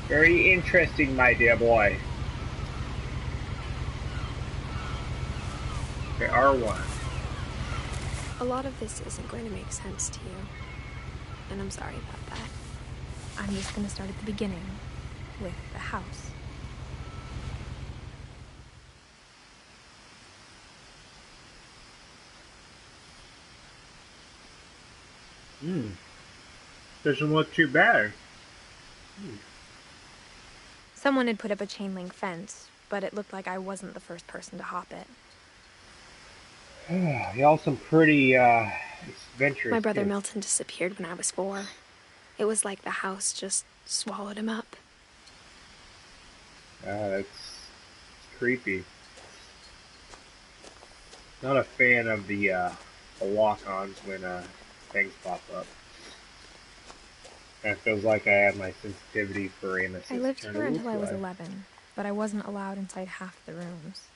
Very interesting, my dear boy. Okay, R1. A lot of this isn't going to make sense to you, and I'm sorry about that. I'm just going to start at the beginning, with the house. Doesn't look too bad. Someone had put up a chain link fence, but it looked like I wasn't the first person to hop it. Y'all some pretty, adventurous My brother kids. Milton disappeared when I was 4. It was like the house just swallowed him up. That's creepy. Not a fan of the walk-ons when things pop up. It feels like I have my sensitivity for innocence. I lived here until I was 11, but I wasn't allowed inside half the rooms.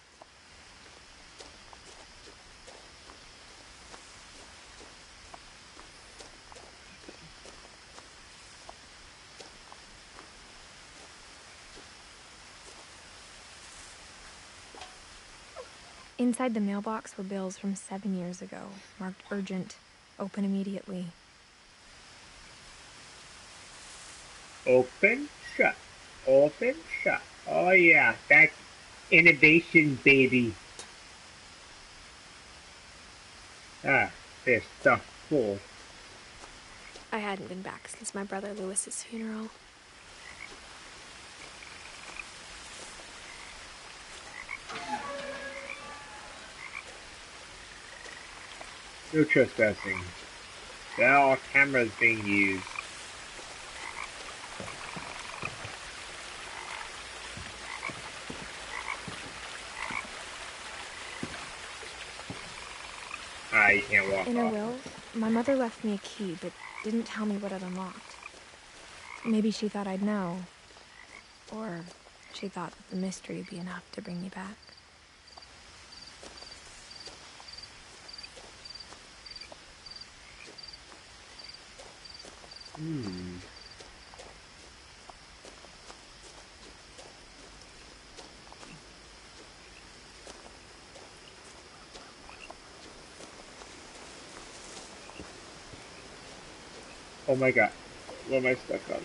Inside the mailbox were bills from 7 years ago, marked urgent, open immediately. Open, shut. Open, shut. Oh yeah, that's innovation, baby. There's stuff full. I hadn't been back since my brother Lewis's funeral. No trespassing. There are cameras being used. You can't walk In her off. will, my mother left me a key, but didn't tell me what it unlocked. Maybe she thought I'd know. Or she thought that the mystery would be enough to bring me back. Oh my god. What am I stuck on?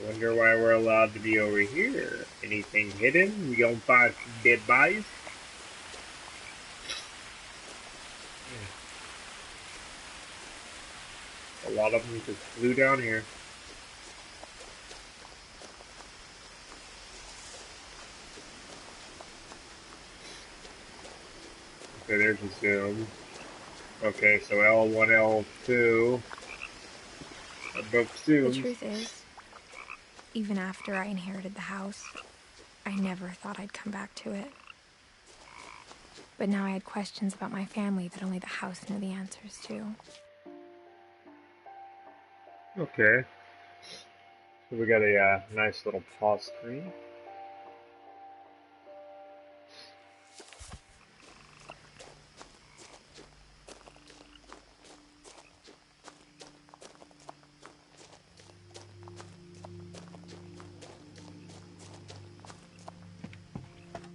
I wonder why we're allowed to be over here. Anything hidden? We don't find some dead bodies? A lot of them just flew down here. Okay, there's a zoom. Okay, so L1, L2 are both zooms. The truth is, even after I inherited the house, I never thought I'd come back to it. But now I had questions about my family that only the house knew the answers to. Okay. So we got a nice little pause screen.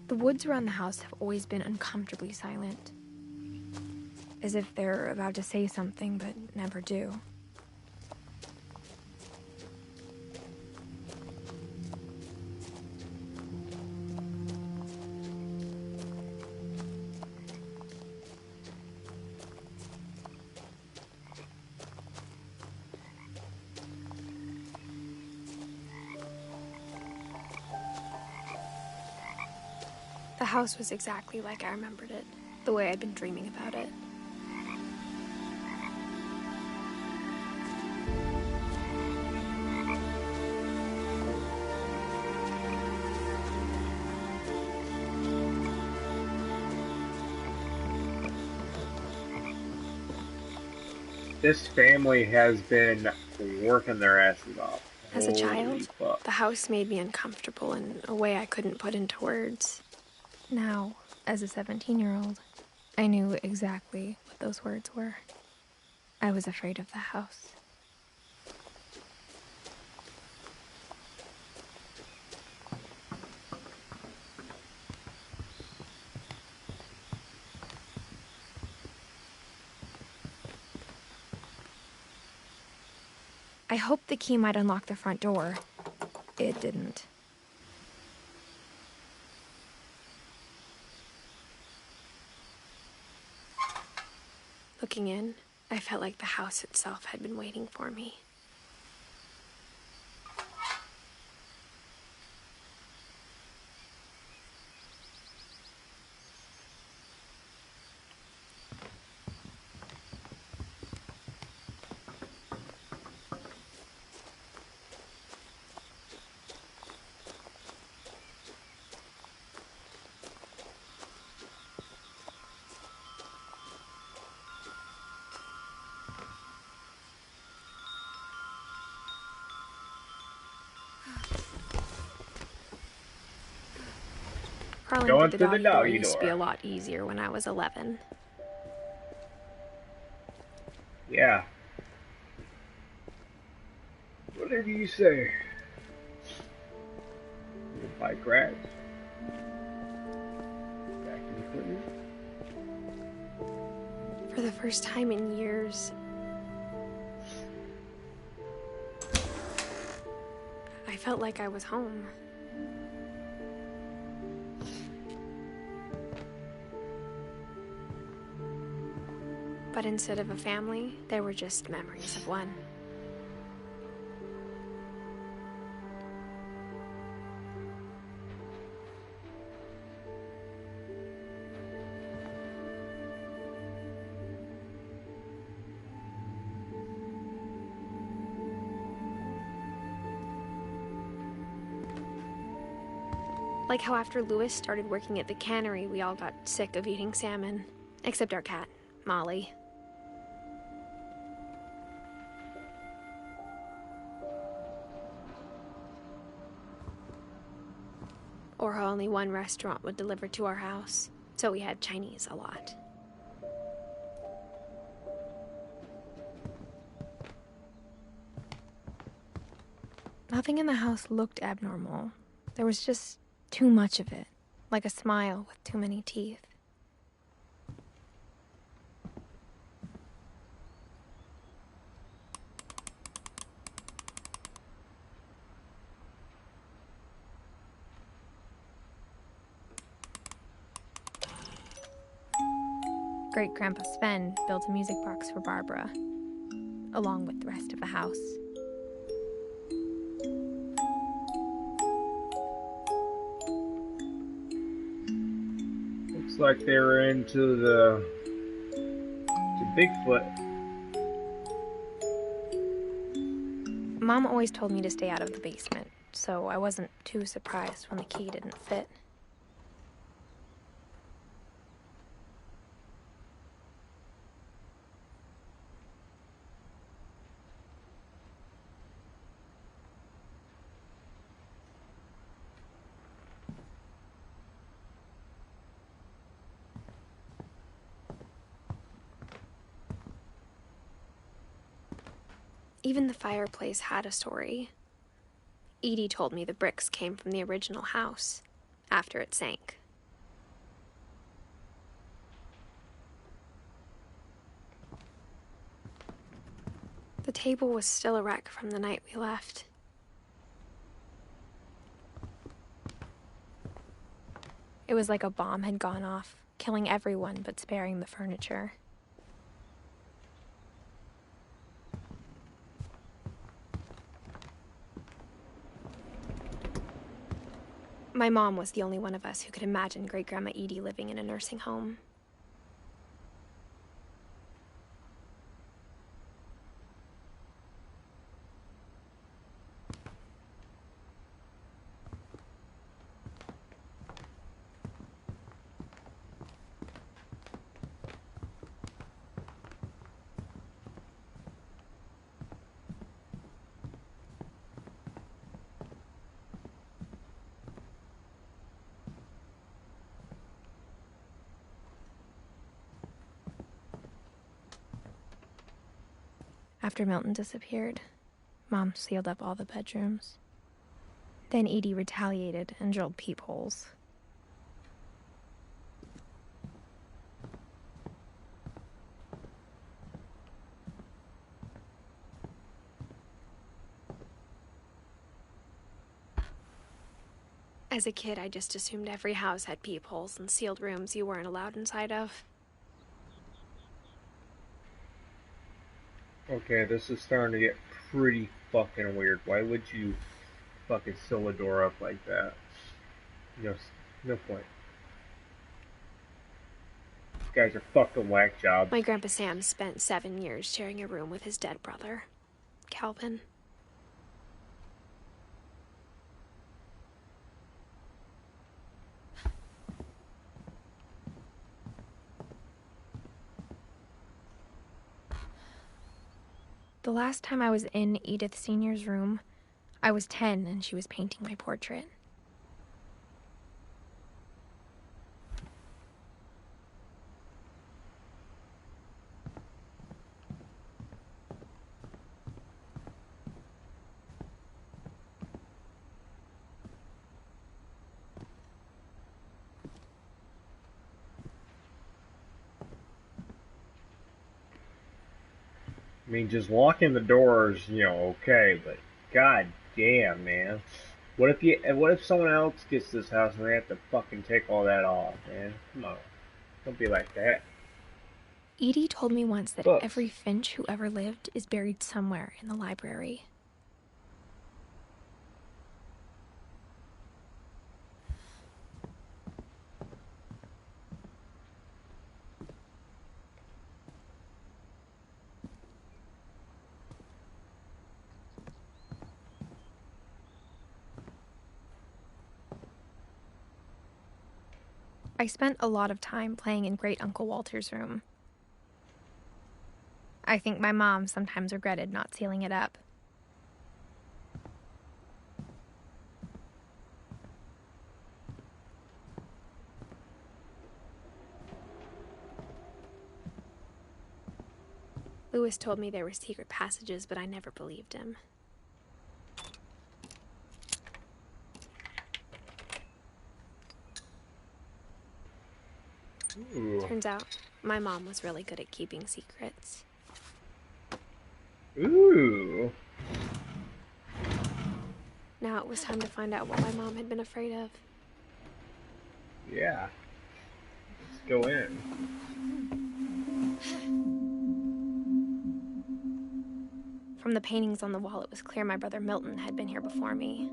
The woods around the house have always been uncomfortably silent. As if they're about to say something, but never do. The house was exactly like I remembered it, the way I'd been dreaming about it. This family has been working their asses off. As a child, fuck. the house made me uncomfortable in a way I couldn't put into words. Now, as a 17-year-old, I knew exactly what those words were. I was afraid of the house. I hoped the key might unlock the front door. It didn't. Looking in, I felt like the house itself had been waiting for me. Crawling Going through the through the doggy door doggy used to be door. a lot easier when I was 11. Yeah. Whatever you say. The bike rides. Vacuum cleaner. For the first time in years, I felt like I was home. But instead of a family, there were just memories of one. Like how after Lewis started working at the cannery, we all got sick of eating salmon. Except our cat, Molly. Or how only one restaurant would deliver to our house, so we had Chinese a lot. Nothing in the house looked abnormal. There was just too much of it, like a smile with too many teeth. Great-Grandpa Sven built a music box for Barbara, along with the rest of the house. Looks like they were into the Bigfoot. Mom always told me to stay out of the basement, so I wasn't too surprised when the key didn't fit. Even the fireplace had a story. Edie told me the bricks came from the original house, after it sank. The table was still a wreck from the night we left. It was like a bomb had gone off, killing everyone but sparing the furniture. My mom was the only one of us who could imagine Great-Grandma Edie living in a nursing home. After Milton disappeared, Mom sealed up all the bedrooms. Then Edie retaliated and drilled peepholes. As a kid, I just assumed every house had peepholes and sealed rooms you weren't allowed inside of. Okay, this is starting to get pretty fucking weird. Why would you fucking seal a door up like that? No point. These guys are fucking whack jobs. My Grandpa Sam spent 7 years sharing a room with his dead brother, Calvin. The last time I was in Edith Sr.'s room, I was 10 and she was painting my portrait. I mean, just locking the doors, okay, but god damn, man. What if someone else gets this house and they have to fucking take all that off, man? Come on. Don't be like that. Edie told me once that Books. every Finch who ever lived is buried somewhere in the library. I spent a lot of time playing in Great Uncle Walter's room. I think my mom sometimes regretted not sealing it up. Lewis told me there were secret passages, but I never believed him. Ooh. Turns out, my mom was really good at keeping secrets. Ooh. Now it was time to find out what my mom had been afraid of. Yeah. Let's go in. From the paintings on the wall, it was clear my brother Milton had been here before me.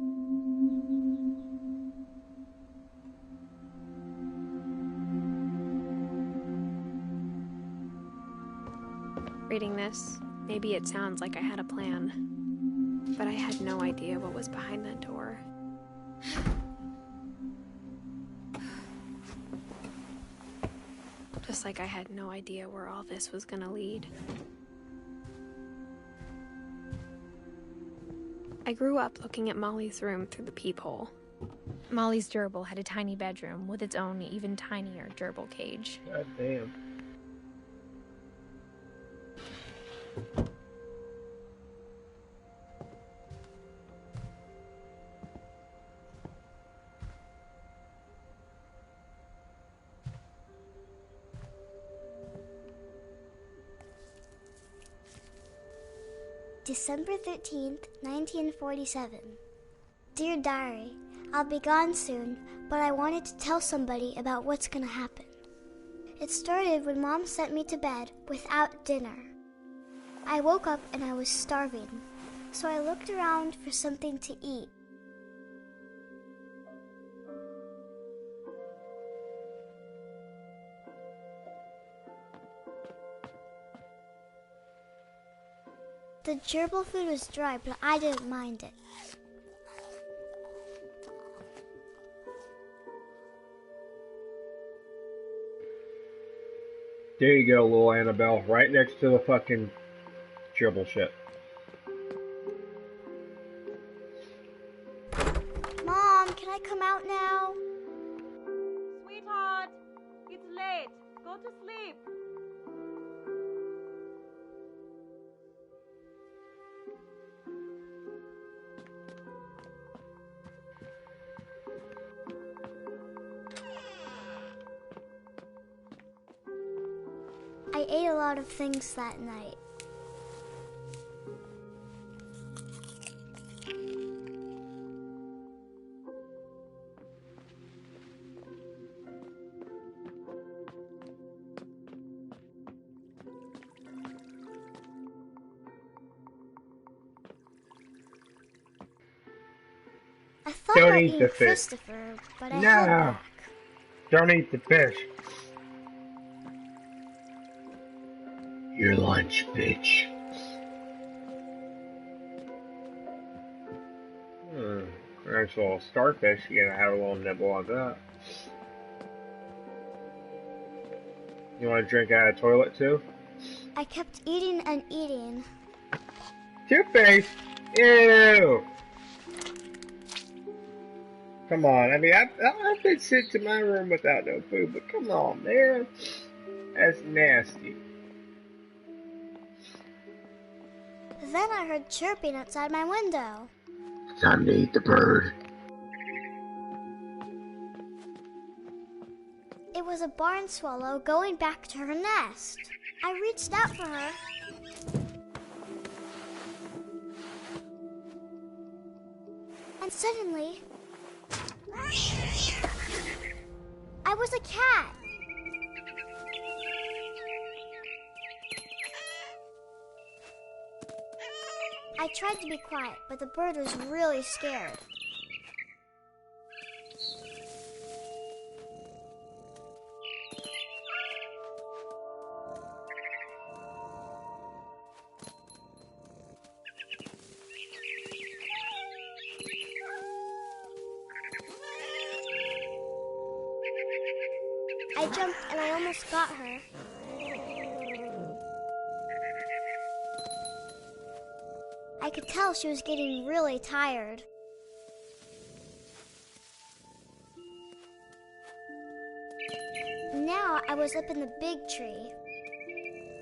Reading this, maybe it sounds like I had a plan, but I had no idea what was behind that door. Just like I had no idea where all this was gonna lead. I grew up looking at Molly's room through the peephole. Molly's gerbil had a tiny bedroom with its own even tinier gerbil cage. God damn. December 13th, 1947. Dear Diary, I'll be gone soon, but I wanted to tell somebody about what's gonna happen. It started when Mom sent me to bed without dinner. I woke up and I was starving, so I looked around for something to eat. The gerbil food was dry, but I didn't mind it. There you go, little Annabelle, right next to the fucking gerbil shit. Mom, can I come out now? Sweetheart, it's late. Go to sleep. ate a lot of things that night. I thought Don't about eat the eating fish. Christopher, but I held No! back. Don't eat the fish. Your lunch, bitch. Nice little starfish. You gotta have a little nibble on that. You want to drink out of the toilet too? I kept eating and eating. Two-Face! Ew! Come on, I mean, I've been sent to my room without no food, but come on, man. That's nasty. Then I heard chirping outside my window. Time to eat the bird. It was a barn swallow going back to her nest. I reached out for her. And suddenly, I was a cat. I tried to be quiet, but the bird was really scared. I jumped and I almost got her. I could tell she was getting really tired. Now I was up in the big tree.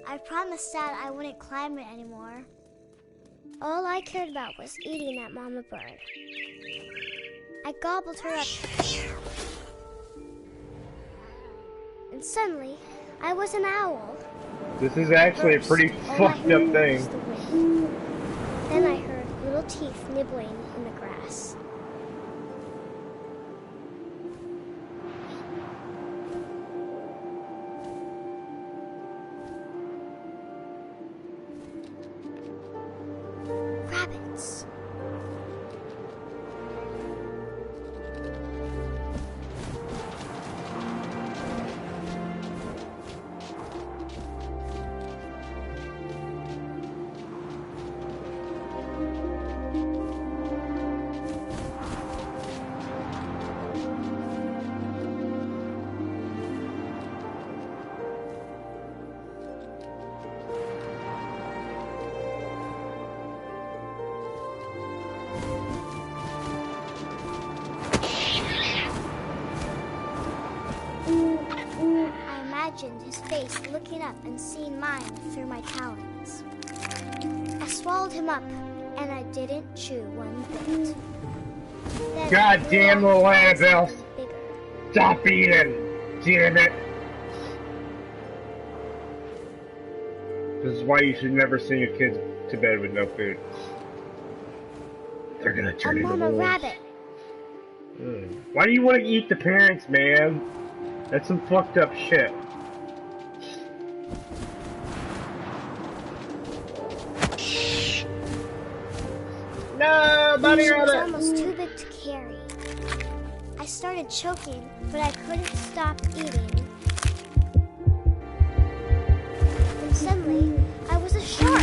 I promised Dad I wouldn't climb it anymore. All I cared about was eating that mama bird. I gobbled her up. And suddenly, I was an owl. This is actually a pretty fucked up thing. Then I heard little teeth nibbling in the grass. Rabbits. His face looking up and seeing mine through my talons. I swallowed him up, and I didn't chew one bit. Then God damn little Annabelle! bigger. Stop eating! Damn it! This is why you should never send your kids to bed with no food. They're gonna turn into Mama wolves. rabbit. Why do you want to eat the parents, man? That's some fucked up shit. No, bunny She was rabbit! almost too big to carry. I started choking, but I couldn't stop eating. And suddenly, I was a shark.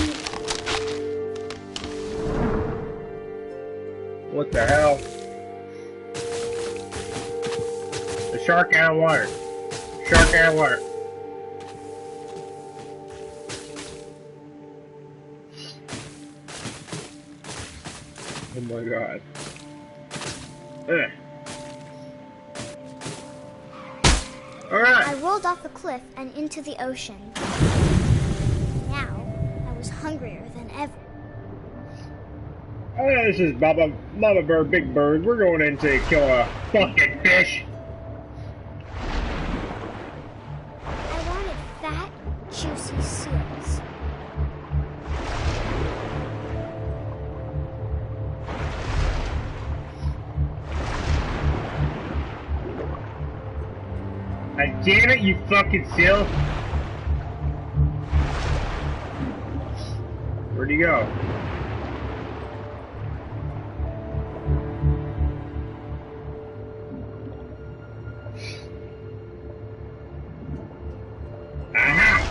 What the hell? A shark out of water. Shark out of water. Oh my god. Ugh. Alright. I rolled off the cliff and into the ocean. Now, I was hungrier than ever. Hey, this is Mama Bird, Big Bird. We're going in to kill a fucking fish. I wanted fat, juicy damn it, you fucking seal! Where'd he go? Aha!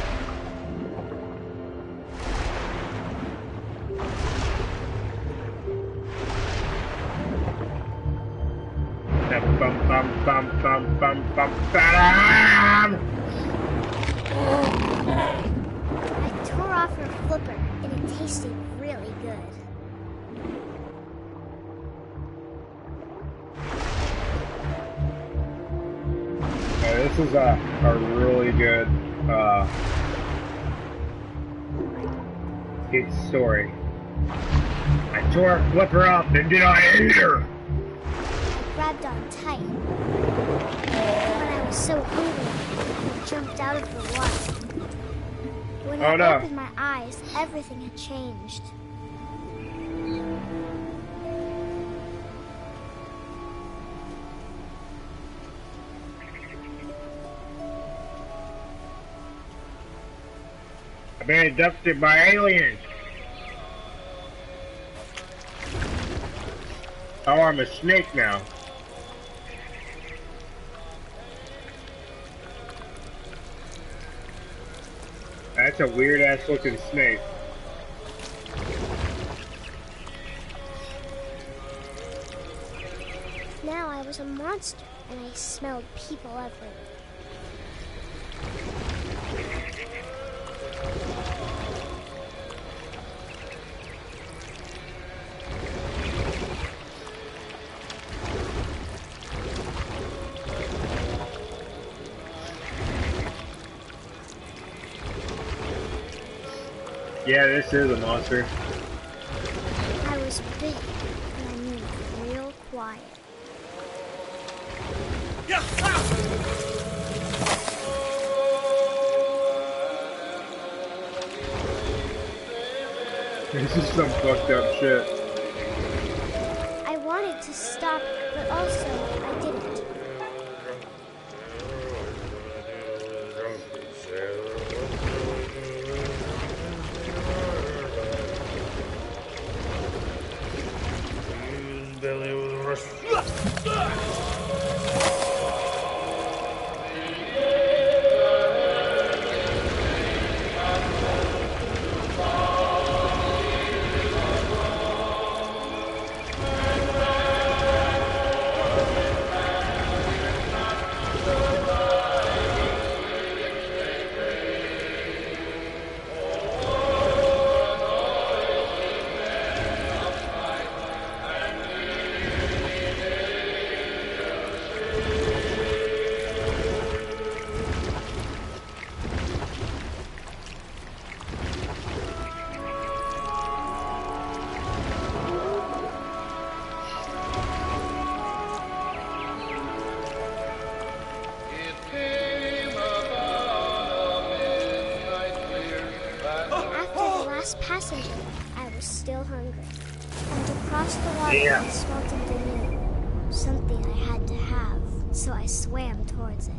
Bum bum bum bum bum bum bam! I tore off her flipper, and it tasted really good. This is a really good good story. I tore her flipper up, and did I eat her? I grabbed on tight. But I was so hungry, I jumped out of the water. When I opened my eyes, everything had changed. I've been abducted by aliens. Oh, I'm a snake now. That's a weird ass looking snake. Now I was a monster, and I smelled people everywhere. Yeah, this is a monster. I was big, and I moved real quiet. This is some fucked up shit. I wanted to stop, but also I didn't. Passenger, I was still hungry. And across the water, I smelled something new. Something I had to have, so I swam towards it.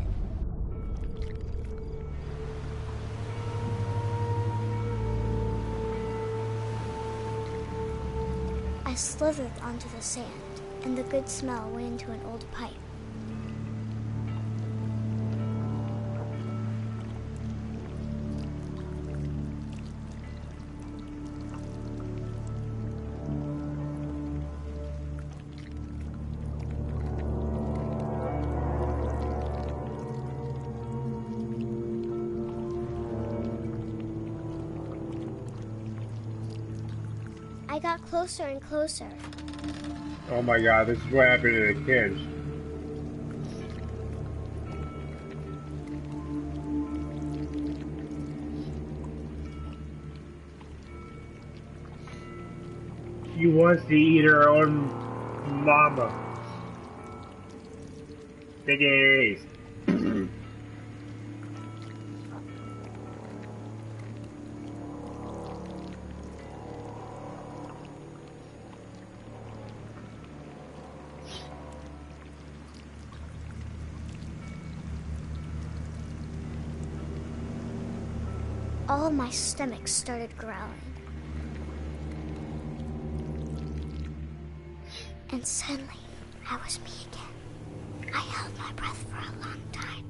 I slithered onto the sand, and the good smell went into an old pipe. I got closer and closer. Oh my god, this is what happened to the kids. She wants to eat her own mama. Piggies. all of my stomach started growling. And suddenly, I was me again. I held my breath for a long time,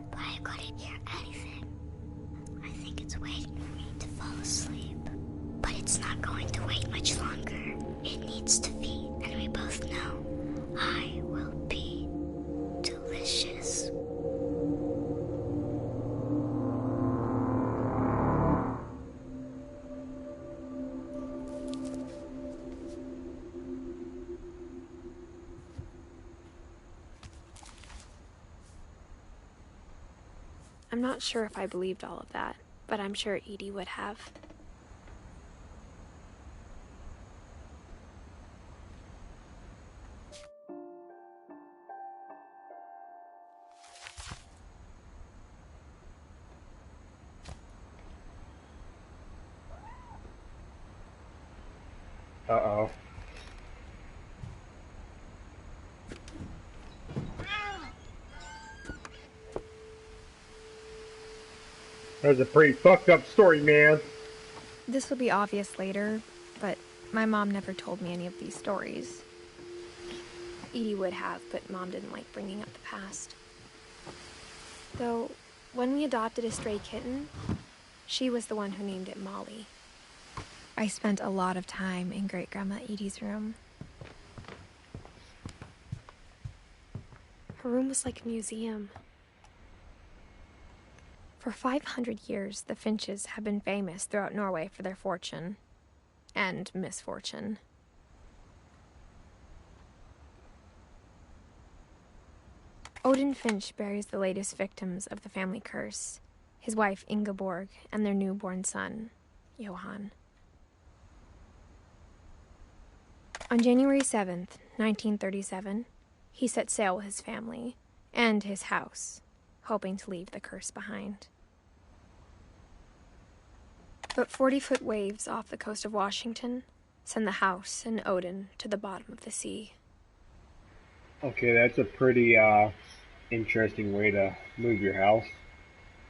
but I couldn't hear anything. I think it's waiting for me to fall asleep. But it's not going to wait much longer. It needs to feed, and we both know I will be delicious. I'm not sure if I believed all of that, but I'm sure Edie would have. Uh-oh. That's a pretty fucked up story, man. This will be obvious later, but my mom never told me any of these stories. Edie would have, but Mom didn't like bringing up the past. Though, when we adopted a stray kitten, she was the one who named it Molly. I spent a lot of time in Great-Grandma Edie's room. Her room was like a museum. For 500 years, the Finches have been famous throughout Norway for their fortune and misfortune. Odin Finch buries the latest victims of the family curse, his wife Ingeborg and their newborn son, Johan. On January 7th, 1937, he set sail with his family and his house, hoping to leave the curse behind. But 40-foot waves off the coast of Washington send the house and Odin to the bottom of the sea. Okay, that's a pretty, interesting way to move your house.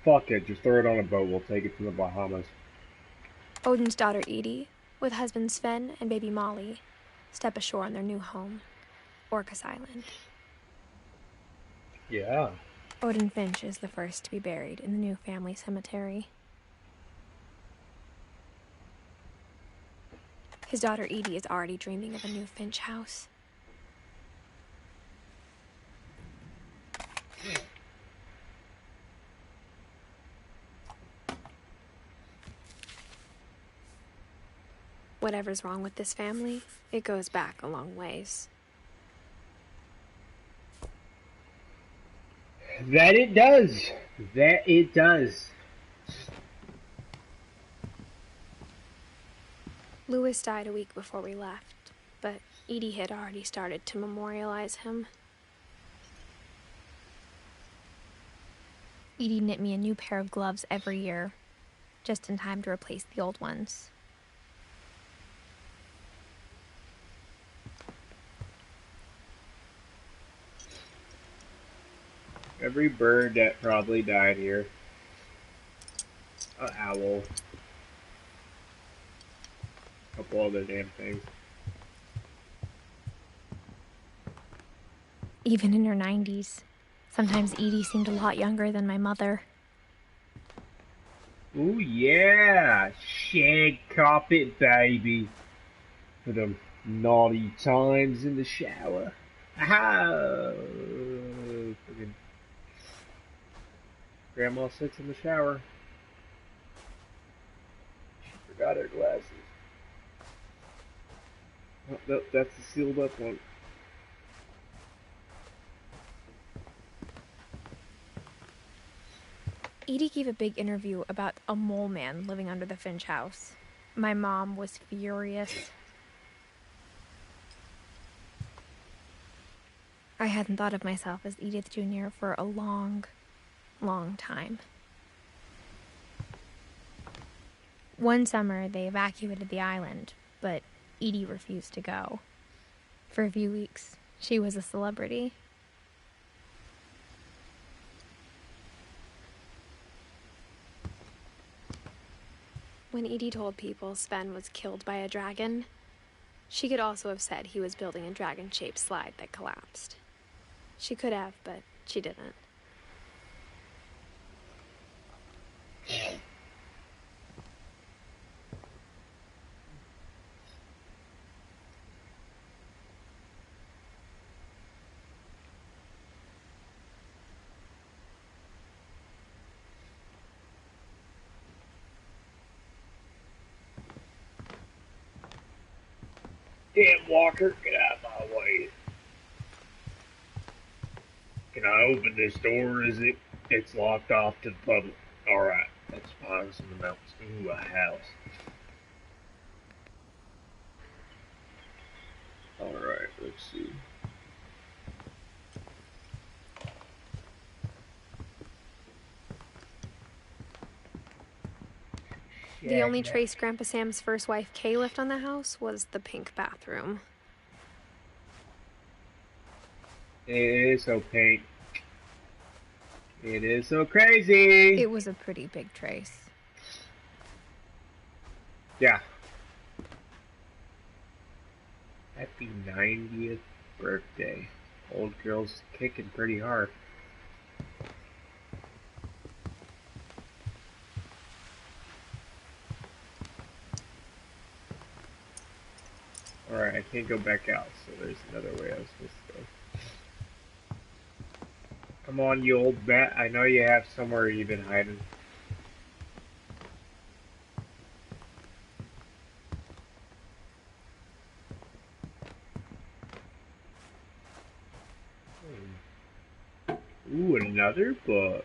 Fuck it, just throw it on a boat, we'll take it to the Bahamas. Odin's daughter Edie, with husband Sven and baby Molly, step ashore on their new home, Orcas Island. Yeah. Odin Finch is the first to be buried in the new family cemetery. His daughter Edie is already dreaming of a new Finch house. Whatever's wrong with this family, it goes back a long ways. That it does. That it does. Louis died a week before we left, but Edie had already started to memorialize him. Edie knit me a new pair of gloves every year, just in time to replace the old ones. Every bird that probably died here. An owl. A couple other damn things. Even in her 90s, sometimes Edie seemed a lot younger than my mother. Ooh yeah! Shag carpet, baby. For them naughty times in the shower. Aha! Fucking Grandma sits in the shower. She forgot her glasses. Oh, that's the sealed up one. Edie gave a big interview about a mole man living under the Finch house. My mom was furious. I hadn't thought of myself as Edith Jr. for a long time. One summer, they evacuated the island, but Edie refused to go. For a few weeks, she was a celebrity. When Edie told people Sven was killed by a dragon, she could also have said he was building a dragon-shaped slide that collapsed. She could have, but she didn't. Damn, Walker, get out of my way. Can I open this door? Is it? It's locked off to the public. Alright, let's pause in the mountains. Ooh, a house. Alright, let's see. The only trace Grandpa Sam's first wife, Kay, left on the house was the pink bathroom. It is so pink. It is so crazy. It was a pretty big trace. Yeah. Happy 90th birthday. Old girl's kicking pretty hard. Alright, I can't go back out, so there's another way I was supposed to go. Come on, you old bat. I know you have somewhere you've been hiding. Ooh, another book.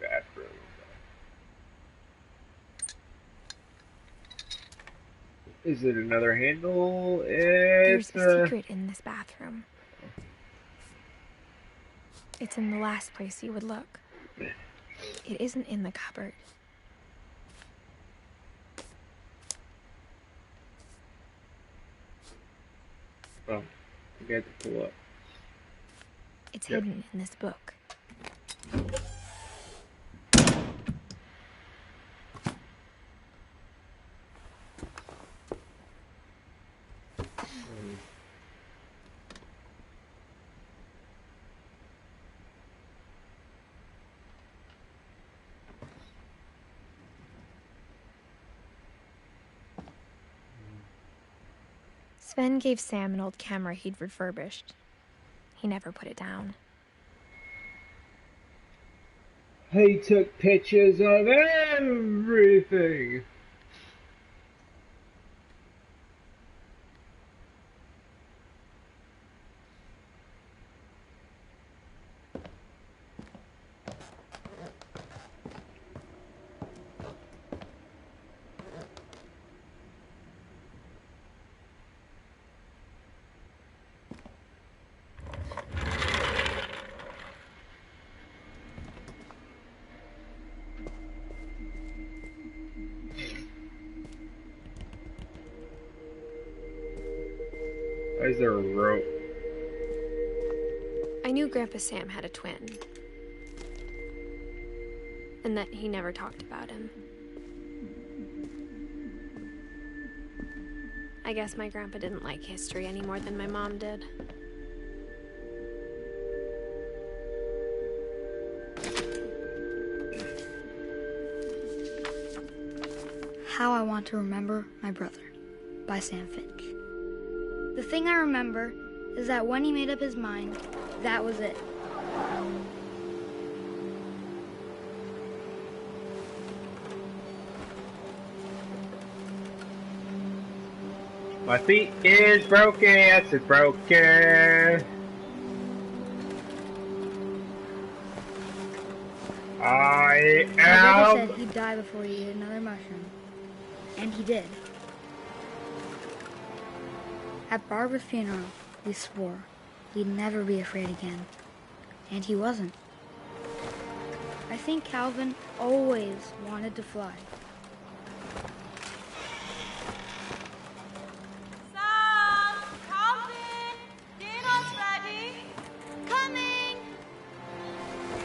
Bathroom. Is it another handle? There's a secret in this bathroom. It's in the last place you would look. It isn't in the cupboard. Oh, you got to pull up. It's hidden in this book. Sven gave Sam an old camera he'd refurbished. He never put it down. He took pictures of everything. Why is there a rope? I knew Grandpa Sam had a twin. And that he never talked about him. I guess my grandpa didn't like history any more than my mom did. How I Want to Remember My Brother by Sam Finch. The thing I remember is that when he made up his mind, that was it. My feet is broken, yes, it's broken. I My brother am. said he'd die before he ate another mushroom. And he did. At Barbara's funeral, we swore we'd never be afraid again. And he wasn't. I think Calvin always wanted to fly. Sam! Calvin!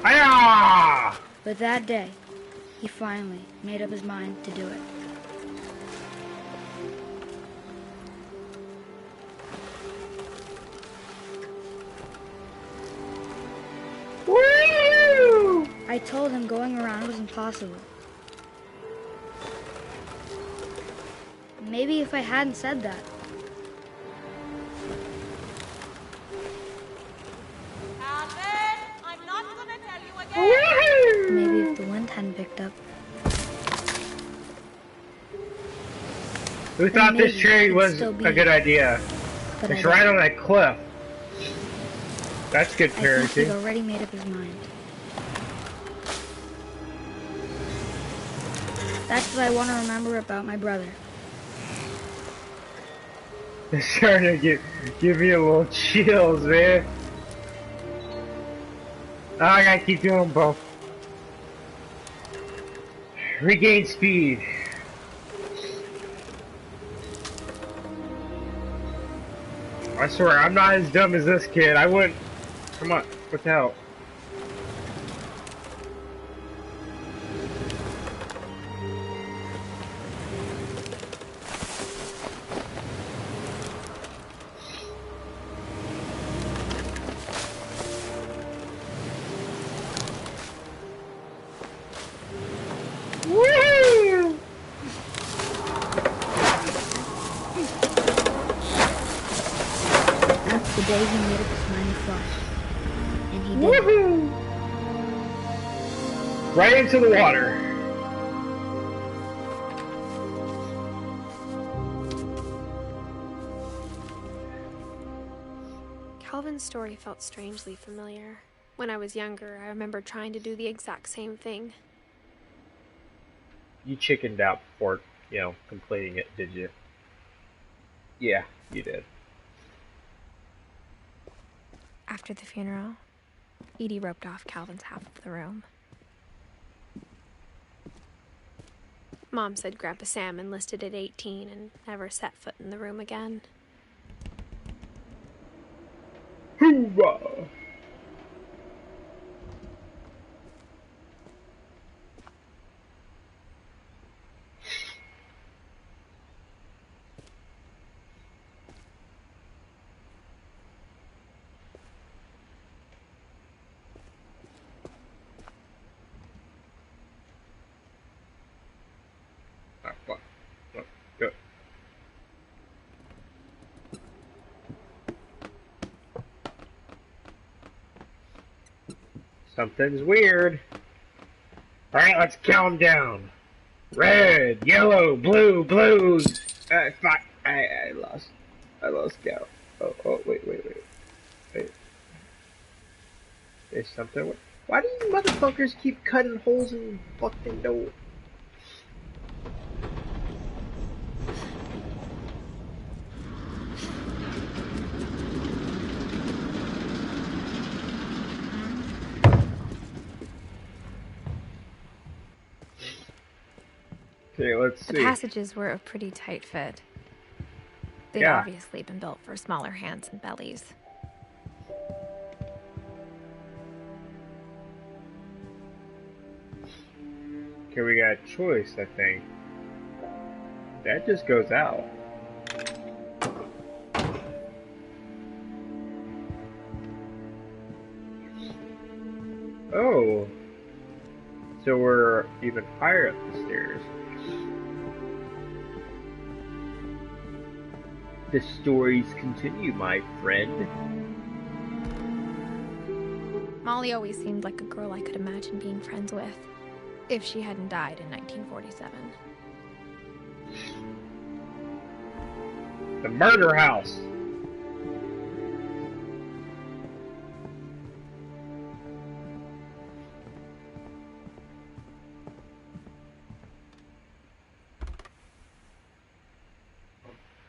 Hiya! But that day, he finally made up his mind to do it. Woo! I told him going around was impossible. Maybe if I hadn't said that. I'm not gonna tell you again. Maybe if the wind hadn't picked up. Who thought this maybe tree it'd was still a be good idea? But It's I right didn't. on that cliff. That's good I think he'd parenting. already made up his mind. That's what I want to remember about my brother. It's starting to give me a little chills, man. Oh, I gotta keep doing both. Regain speed. I swear, I'm not as dumb as this kid. I wouldn't. Come on, what the hell? Woo! That's the day he made up his mind to fly. And he did. Woohoo! Right into the water. Calvin's story felt strangely familiar. When I was younger, I remember trying to do the exact same thing. You chickened out before, completing it, did you? Yeah, you did. After the funeral, Edie roped off Calvin's half of the room. Mom said Grandpa Sam enlisted at 18 and never set foot in the room again. Hoorah! Ah, fuck. Oh, good. Something's weird. Alright, let's count them down. Red, yellow, blue, blue. Fuck. I lost. I lost count. Oh, wait. There's something. Why do you motherfuckers keep cutting holes in the fucking door? Okay, let's see. The passages were a pretty tight fit. They'd Yeah. obviously been built for smaller hands and bellies. Okay, we got a choice, I think. That just goes out. Oh. So we're even higher up the stairs. The stories continue, my friend. Molly always seemed like a girl I could imagine being friends with, if she hadn't died in 1947. The murder house.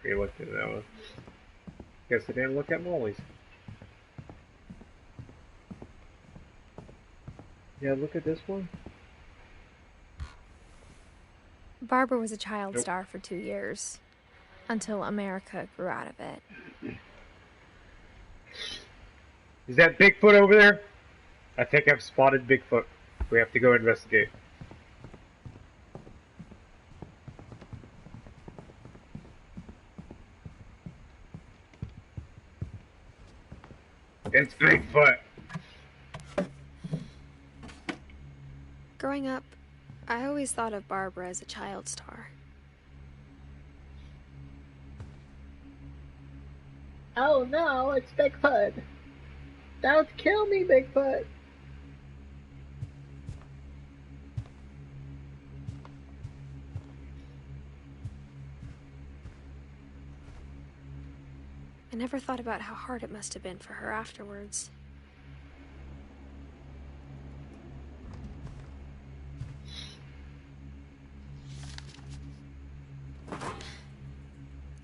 You looked at that one. Guess I didn't look at Molly's. Yeah, look at this one. Barbara was a child Nope. star for 2 years, until America grew out of it. Is that Bigfoot over there? I think I've spotted Bigfoot. We have to go investigate. It's Bigfoot! Growing up, I always thought of Barbara as a child star. Oh no, it's Bigfoot! Don't kill me, Bigfoot! I never thought about how hard it must have been for her afterwards.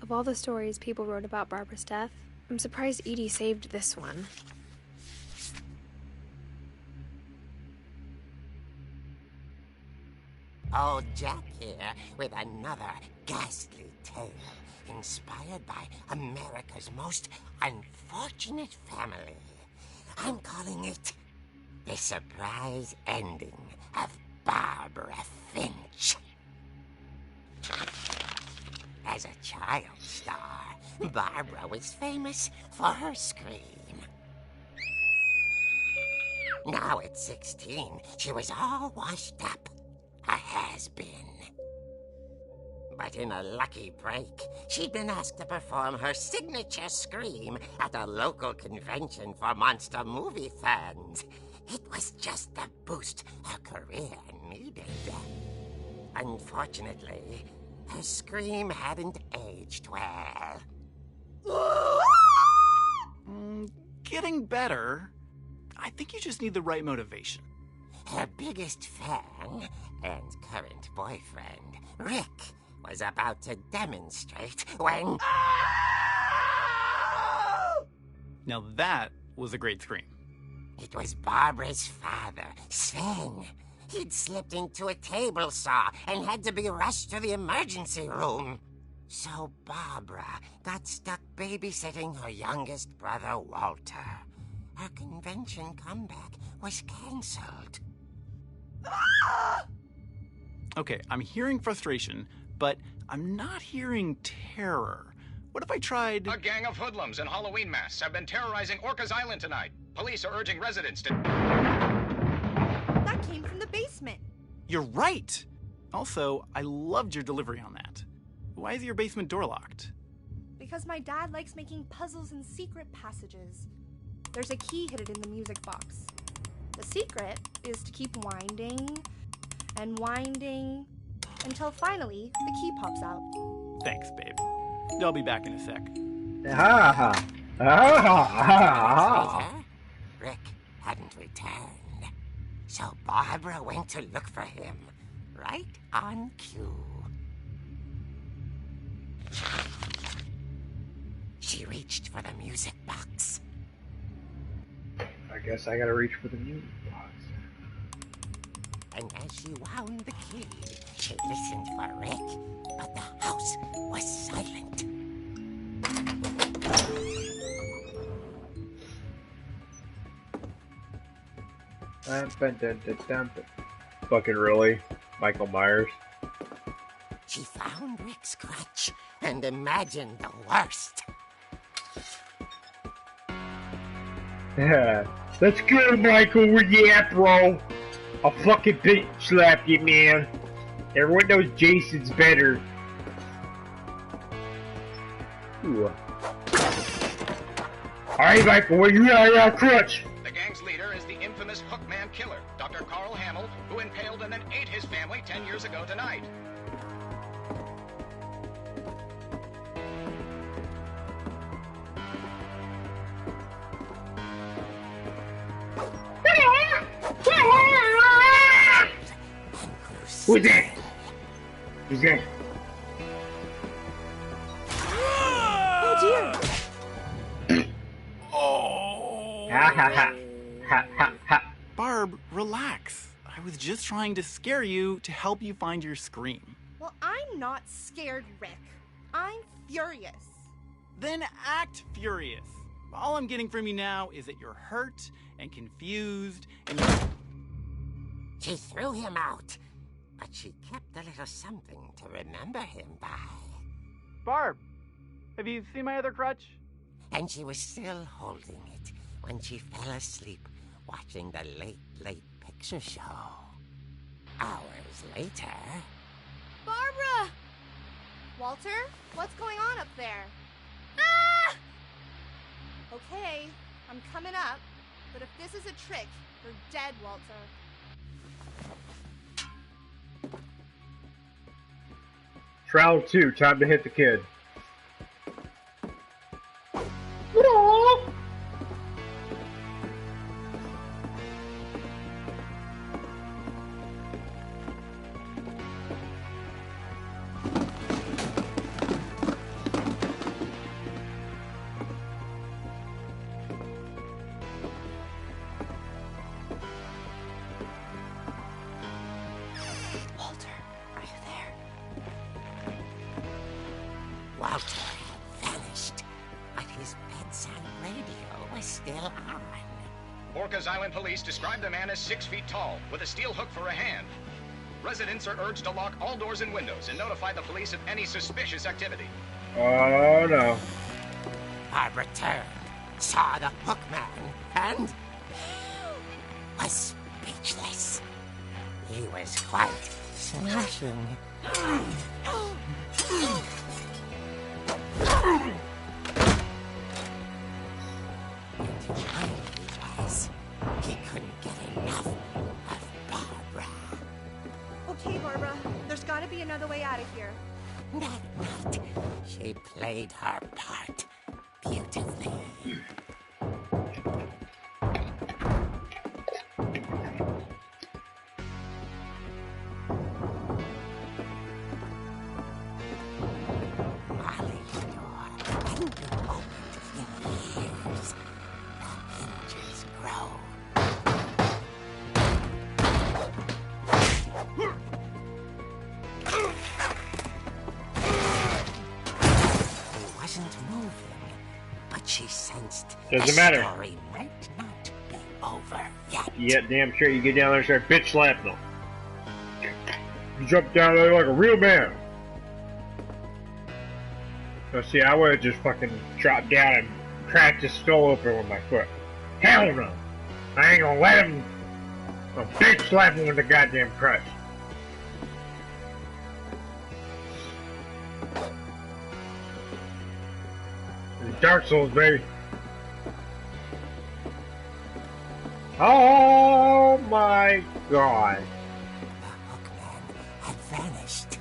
Of all the stories people wrote about Barbara's death, I'm surprised Edie saved this one. Old Jack here with another ghastly tale inspired by America's most unfortunate family. I'm calling it The Surprise Ending of Barbara Finch. As a child star, Barbara was famous for her scream. Now at 16, she was all washed up, a has-been. But in a lucky break, she'd been asked to perform her signature scream at a local convention for monster movie fans. It was just the boost her career needed. Unfortunately, her scream hadn't aged well. Getting better. I think you just need the right motivation. Her biggest fan and current boyfriend, Rick, was about to demonstrate when... Now that was a great scream. It was Barbara's father, Sven. He'd slipped into a table saw and had to be rushed to the emergency room. So Barbara got stuck babysitting her youngest brother, Walter. Her convention comeback was cancelled. Okay, I'm hearing frustration, but I'm not hearing terror. What if I tried... A gang of hoodlums in Halloween masks have been terrorizing Orcas Island tonight. Police are urging residents to... That came from the basement. You're right! Also, I loved your delivery on that. Why is your basement door locked? Because my dad likes making puzzles and secret passages. There's a key hidden in the music box. The secret is to keep winding and winding until finally the key pops out. Thanks, babe. I'll be back in a sec. Later, Rick hadn't returned. So Barbara went to look for him, right on cue. She reached for the music box. I guess I gotta reach for the music box. And as she wound the key, she listened for Rick, but the house was silent. Fucking really? Michael Myers? She found Rick's crutch and imagined the worst. Yeah. Let's go, Michael. Where you at, bro? I'll fucking bitch slap you, man. Everyone knows Jason's better. Ooh. Alright, Michael, where you at? Your crutch? The gang's leader is the infamous Hookman killer, Dr. Carl Hamill, who impaled and then ate his family 10 years ago tonight. Who's that? Who's that? Oh dear! Oh! Ha ha ha. Ha ha ha. Barb, relax. I was just trying to scare you to help you find your scream. Well, I'm not scared, Rick. I'm furious. Then act furious. All I'm getting from you now is that you're hurt and confused and She threw him out, but she kept a little something to remember him by. Barb, have you seen my other crutch? And she was still holding it when she fell asleep watching the late picture show. Hours later... Barbara! Walter, what's going on up there? Ah! Okay, I'm coming up, but if this is a trick, you're dead, Walter. Shroud 2, time to hit the kid. Walter had vanished, but his bedside radio was still on. Orcas Island police describe the man as 6 feet tall, with a steel hook for a hand. Residents are urged to lock all doors and windows and notify the police of any suspicious activity. Oh no. Barbara turned, saw the hook man, and was speechless. He was quite smashing. He couldn't get enough of Barbara. Okay, Barbara, there's gotta be another way out of here. That night, she played her part beautifully. Doesn't matter. Story might not be over yet. Yeah, damn sure you get down there and start bitch slapping them. You jump down there like a real man. So see, I would have just fucking dropped down and cracked his skull open with my foot. Hell no! I ain't gonna let him bitch slap him with the goddamn crutch. Dark Souls, baby. Oh my god. The hookman had vanished.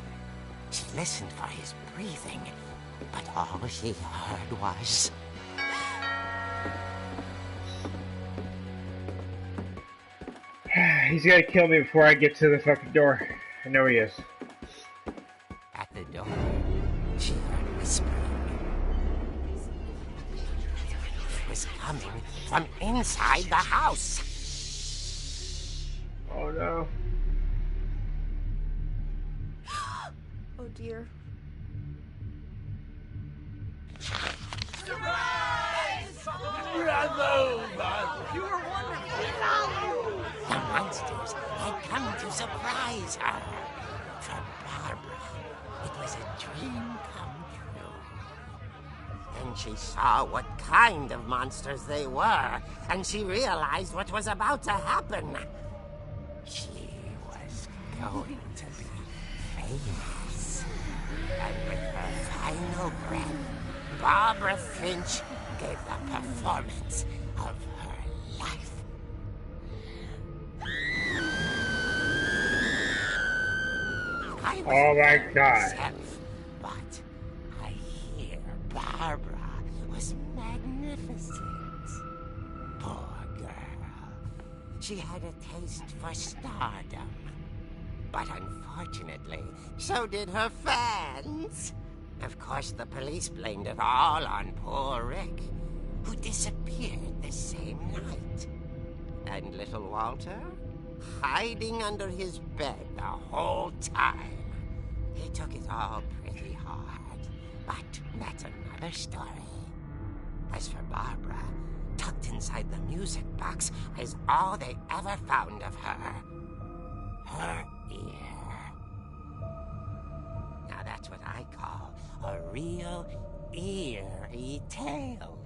She listened for his breathing, but all she heard was... He's gotta kill me before I get to the fucking door. I know he is. At the door, she heard whispering. It was coming from inside the house. Oh no. Oh dear. Surprise! Bravo, Barbara! You were wonderful! The monsters had come to surprise her. For Barbara, it was a dream come true. Then she saw what kind of monsters they were, and she realized what was about to happen. She was going to be famous. And with her final breath, Barbara Finch gave the performance of her life. Oh my god. Myself, but I hear Barbara was magnificent. Poor girl. She had a taste for stardom. But unfortunately, so did her fans. Of course, the police blamed it all on poor Rick, who disappeared the same night. And little Walter, hiding under his bed the whole time. He took it all pretty hard, but that's another story. As for Barbara, tucked inside the music box is all they ever found of her. Her ear. Now that's what I call a real eerie tale.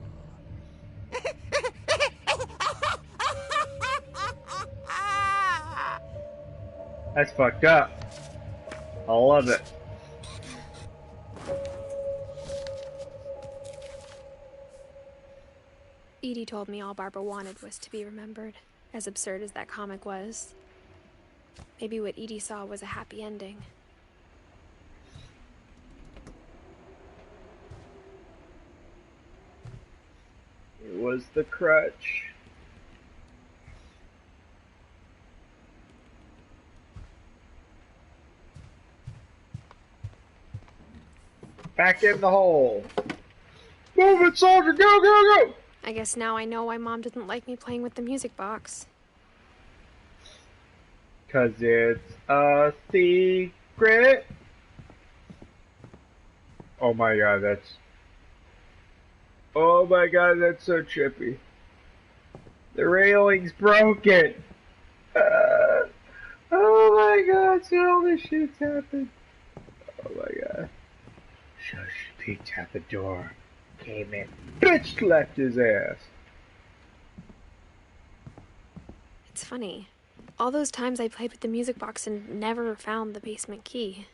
That's fucked up. I love it. Edie told me all Barbara wanted was to be remembered, as absurd as that comic was. Maybe what Edie saw was a happy ending. It was the crutch. Back in the hole. Move it, soldier! Go, go, go! I guess now I know why Mom didn't like me playing with the music box. 'Cause it's a secret. Oh my god, that's... Oh my god, that's so trippy. The railing's broken. Oh my god, see all this shit's happened. Oh my god. Shush, peeked at the door. Came in. Bitch left his ass. It's funny. All those times I played with the music box and never found the basement key.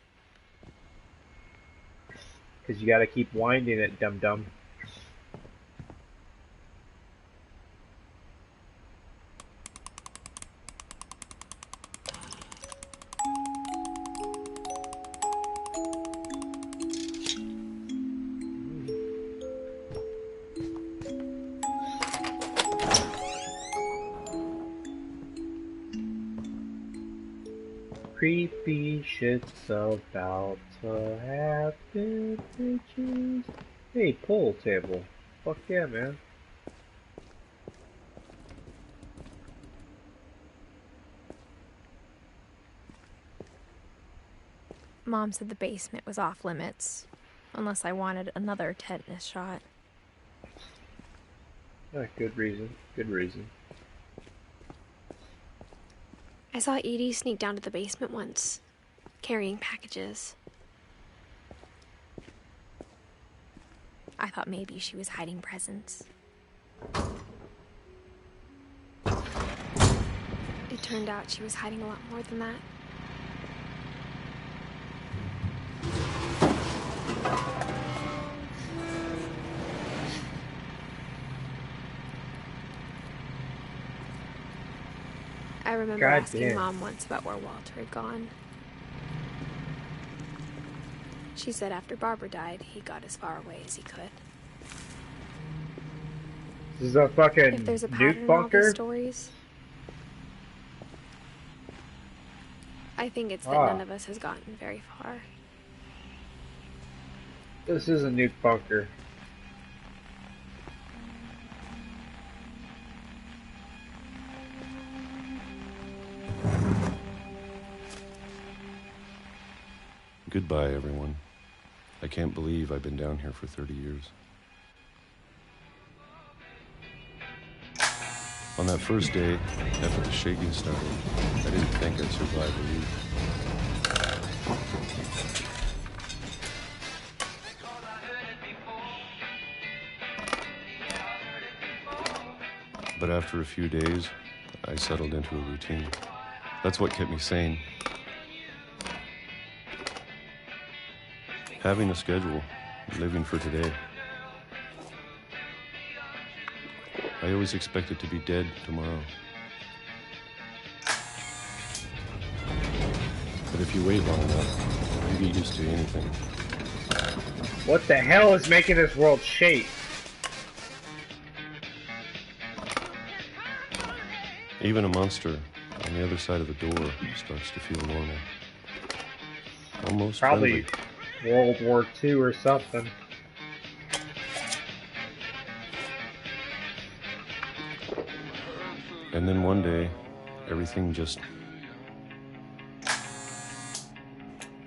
'Cause you gotta keep winding it, dum-dum. Creepy shit's about to happen, bitches. Hey, pool table. Fuck yeah, man. Mom said the basement was off limits, unless I wanted another tetanus shot. Good reason. Good reason. I saw Edie sneak down to the basement once, carrying packages. I thought maybe she was hiding presents. It turned out she was hiding a lot more than that. I remember asking Mom once about where Walter had gone. She said after Barbara died, he got as far away as he could. This is a fucking if there's a nuke bunker? In all these stories, I think it's that none of us has gotten very far. This is a nuke bunker. Goodbye, everyone. I can't believe I've been down here for 30 years. On that first day, after the shaking started, I didn't think I'd survive a week. But after a few days, I settled into a routine. That's what kept me sane. Having a schedule, living for today. I always expected to be dead tomorrow. But if you wait long enough, you get used to anything. What the hell is making this world shake? Even a monster on the other side of the door starts to feel normal. Almost probably friendly. World War II or something. And then one day, everything just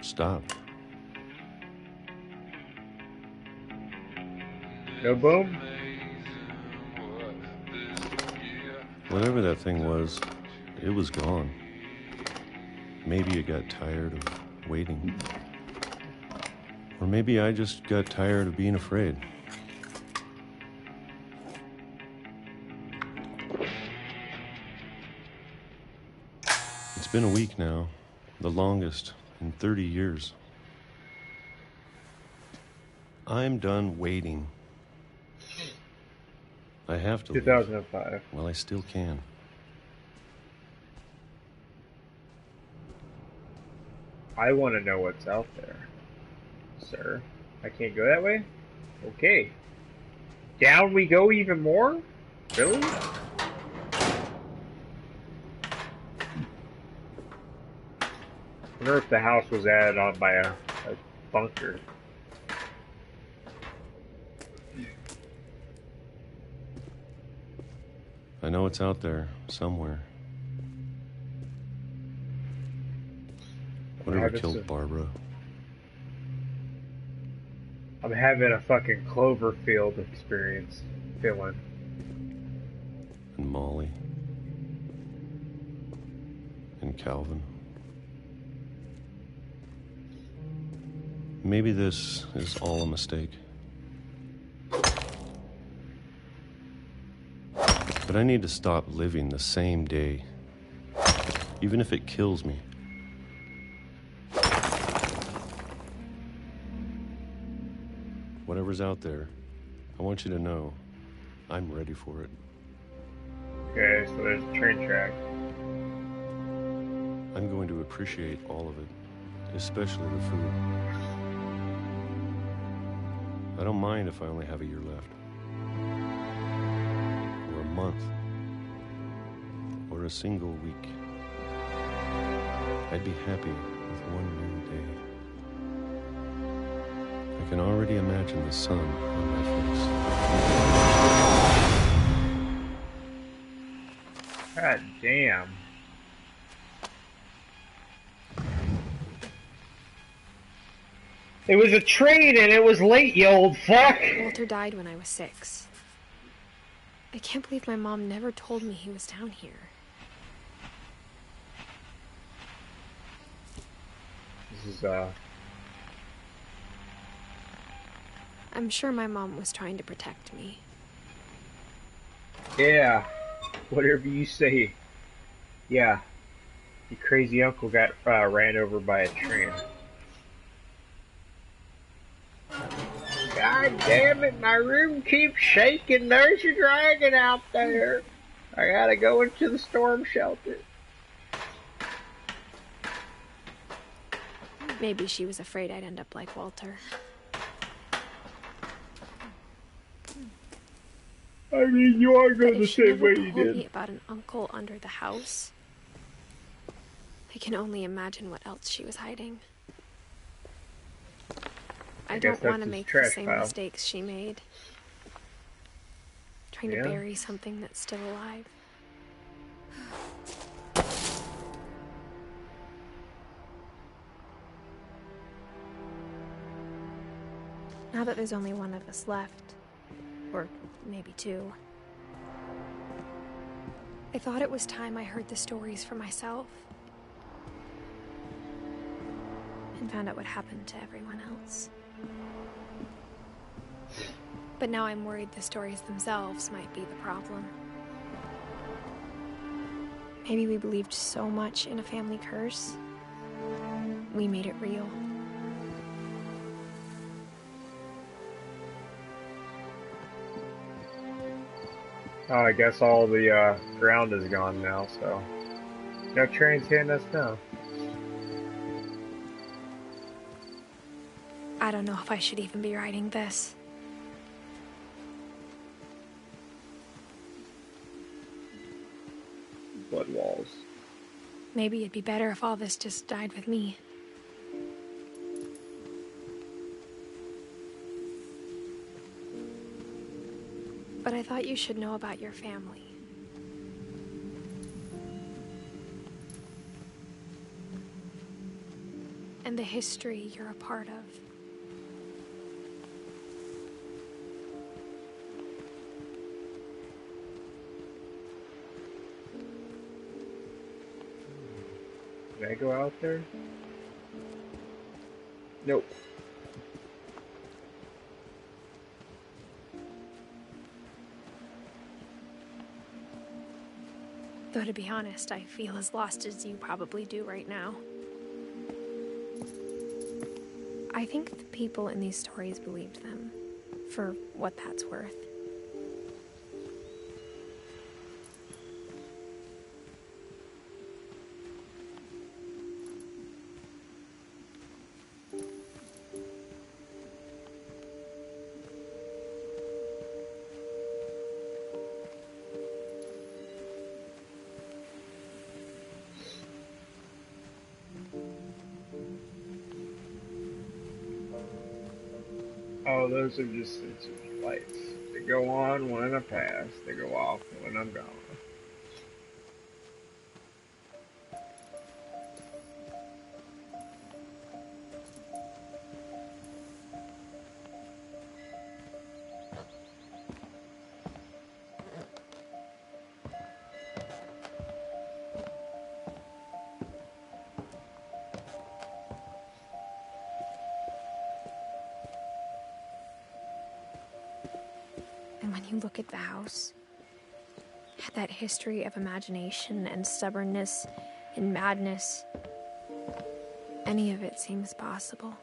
stopped. No boom? Whatever that thing was, it was gone. Maybe it got tired of waiting. Or maybe I just got tired of being afraid. It's been a week now, the longest in 30 years. I'm done waiting. I have to 2005. leave. Well, I still can. I want to know what's out there, sir. I can't go that way? Okay. Down we go even more? Really? I wonder if the house was added on by a bunker. I know it's out there, somewhere. Whatever killed Barbara. I'm having a fucking Cloverfield experience. Feeling. And Molly. And Calvin. Maybe this is all a mistake. But I need to stop living the same day, even if it kills me. Whatever's out there, I want you to know I'm ready for it. Okay, so there's a train track. I'm going to appreciate all of it, especially the food. I don't mind if I only have a year left. Or a month. Or a single week. I'd be happy with one new day. I can already imagine the sun on my face. God damn. It was a train and it was late, you old fuck! Walter died when I was 6. I can't believe my mom never told me he was down here. This is, I'm sure my mom was trying to protect me. yeah. Whatever you say. Yeah. Your crazy uncle got, ran over by a train. God damn it, my room keeps shaking. There's a dragon out there. I gotta go into the storm shelter. Maybe she was afraid I'd end up like Walter. I mean, you are going the If she same way never you told did. me about an uncle under the house, I can only imagine what else she was hiding. I don't want to make the same mistakes she made. Trying to bury something that's still alive. Now that there's only one of us left, or maybe 2, I thought it was time I heard the stories for myself and found out what happened to everyone else. But now I'm worried the stories themselves might be the problem. Maybe we believed so much in a family curse, we made it real. Oh, I guess all the ground is gone now, so no trains hitting us now. I don't know if I should even be writing this. Blood walls. Maybe it'd be better if all this just died with me. But I thought you should know about your family. And the history you're a part of. Did I go out there? Nope. Though to be honest, I feel as lost as you probably do right now. I think the people in these stories believed them, for what that's worth. Oh, those are just lights. They go on when I pass. They go off when I'm gone. And when you look at the house, that history of imagination and stubbornness and madness, any of it seems possible.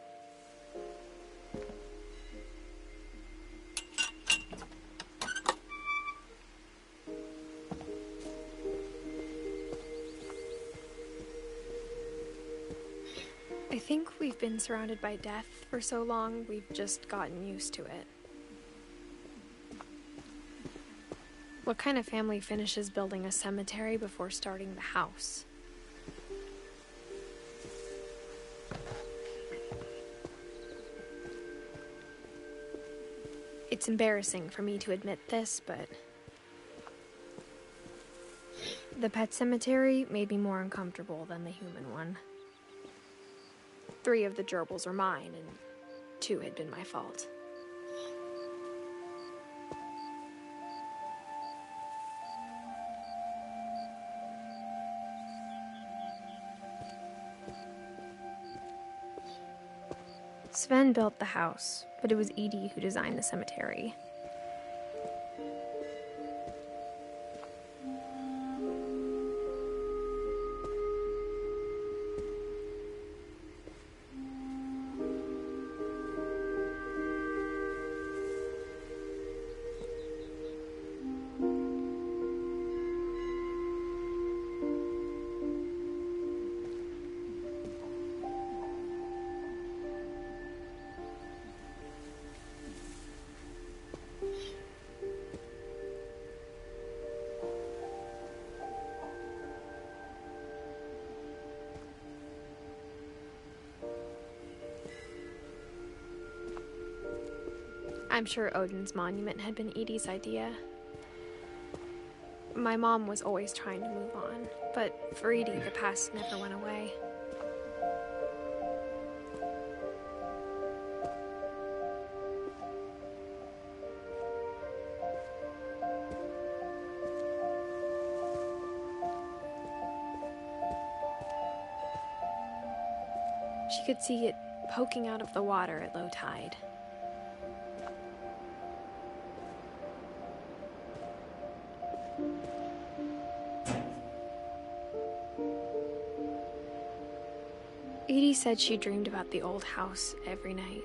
I think we've been surrounded by death for so long, we've just gotten used to it. What kind of family finishes building a cemetery before starting the house? It's embarrassing for me to admit this, but the pet cemetery made me more uncomfortable than the human one. 3 of the gerbils were mine, and 2 had been my fault. Sven built the house, but it was Edith who designed the cemetery. I'm sure Odin's monument had been Edie's idea. My mom was always trying to move on, but for Edie, the past never went away. She could see it poking out of the water at low tide. Edie said she dreamed about the old house every night.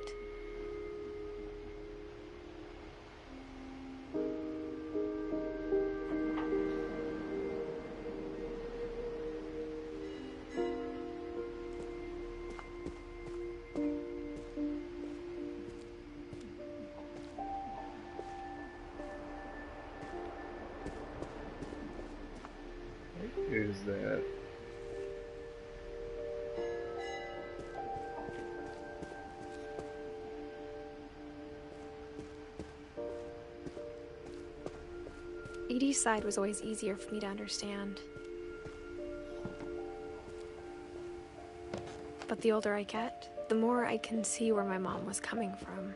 What is that? Edie's side was always easier for me to understand. But the older I get, the more I can see where my mom was coming from.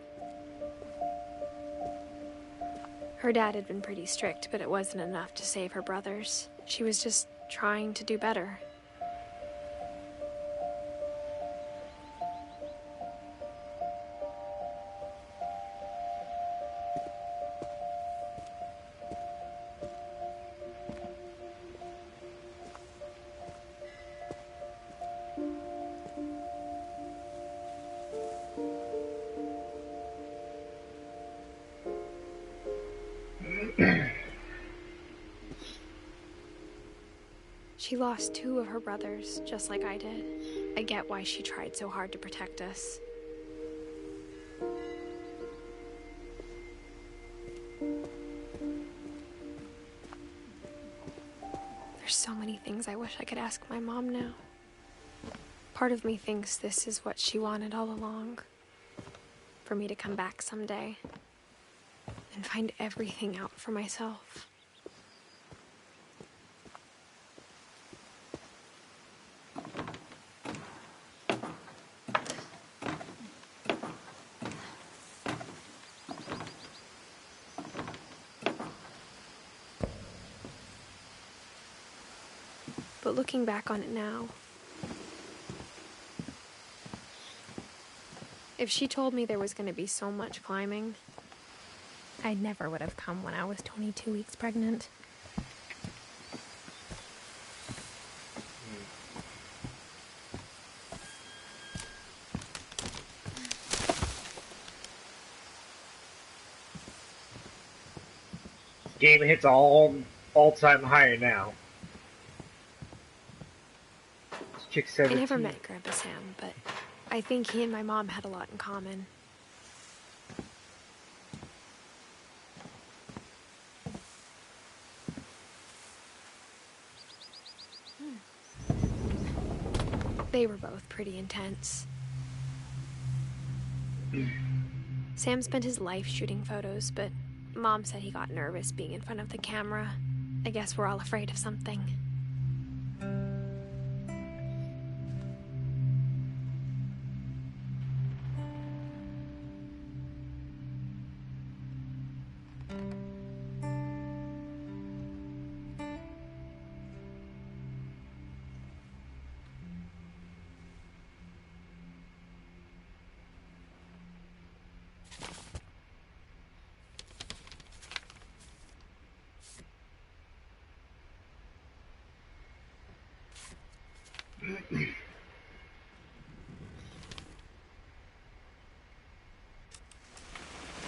Her dad had been pretty strict, but it wasn't enough to save her brothers. She was just trying to do better. She lost 2 of her brothers, just like I did. I get why she tried so hard to protect us. There's so many things I wish I could ask my mom now. Part of me thinks this is what she wanted all along. For me to come back someday and find everything out for myself. But looking back on it now, if she told me there was going to be so much climbing, I never would have come when I was 22 weeks pregnant. Game hits all-time high now. Chick I never met Grandpa Sam, but I think he and my mom had a lot in common. They were both pretty intense. Sam spent his life shooting photos, but Mom said he got nervous being in front of the camera. I guess we're all afraid of something.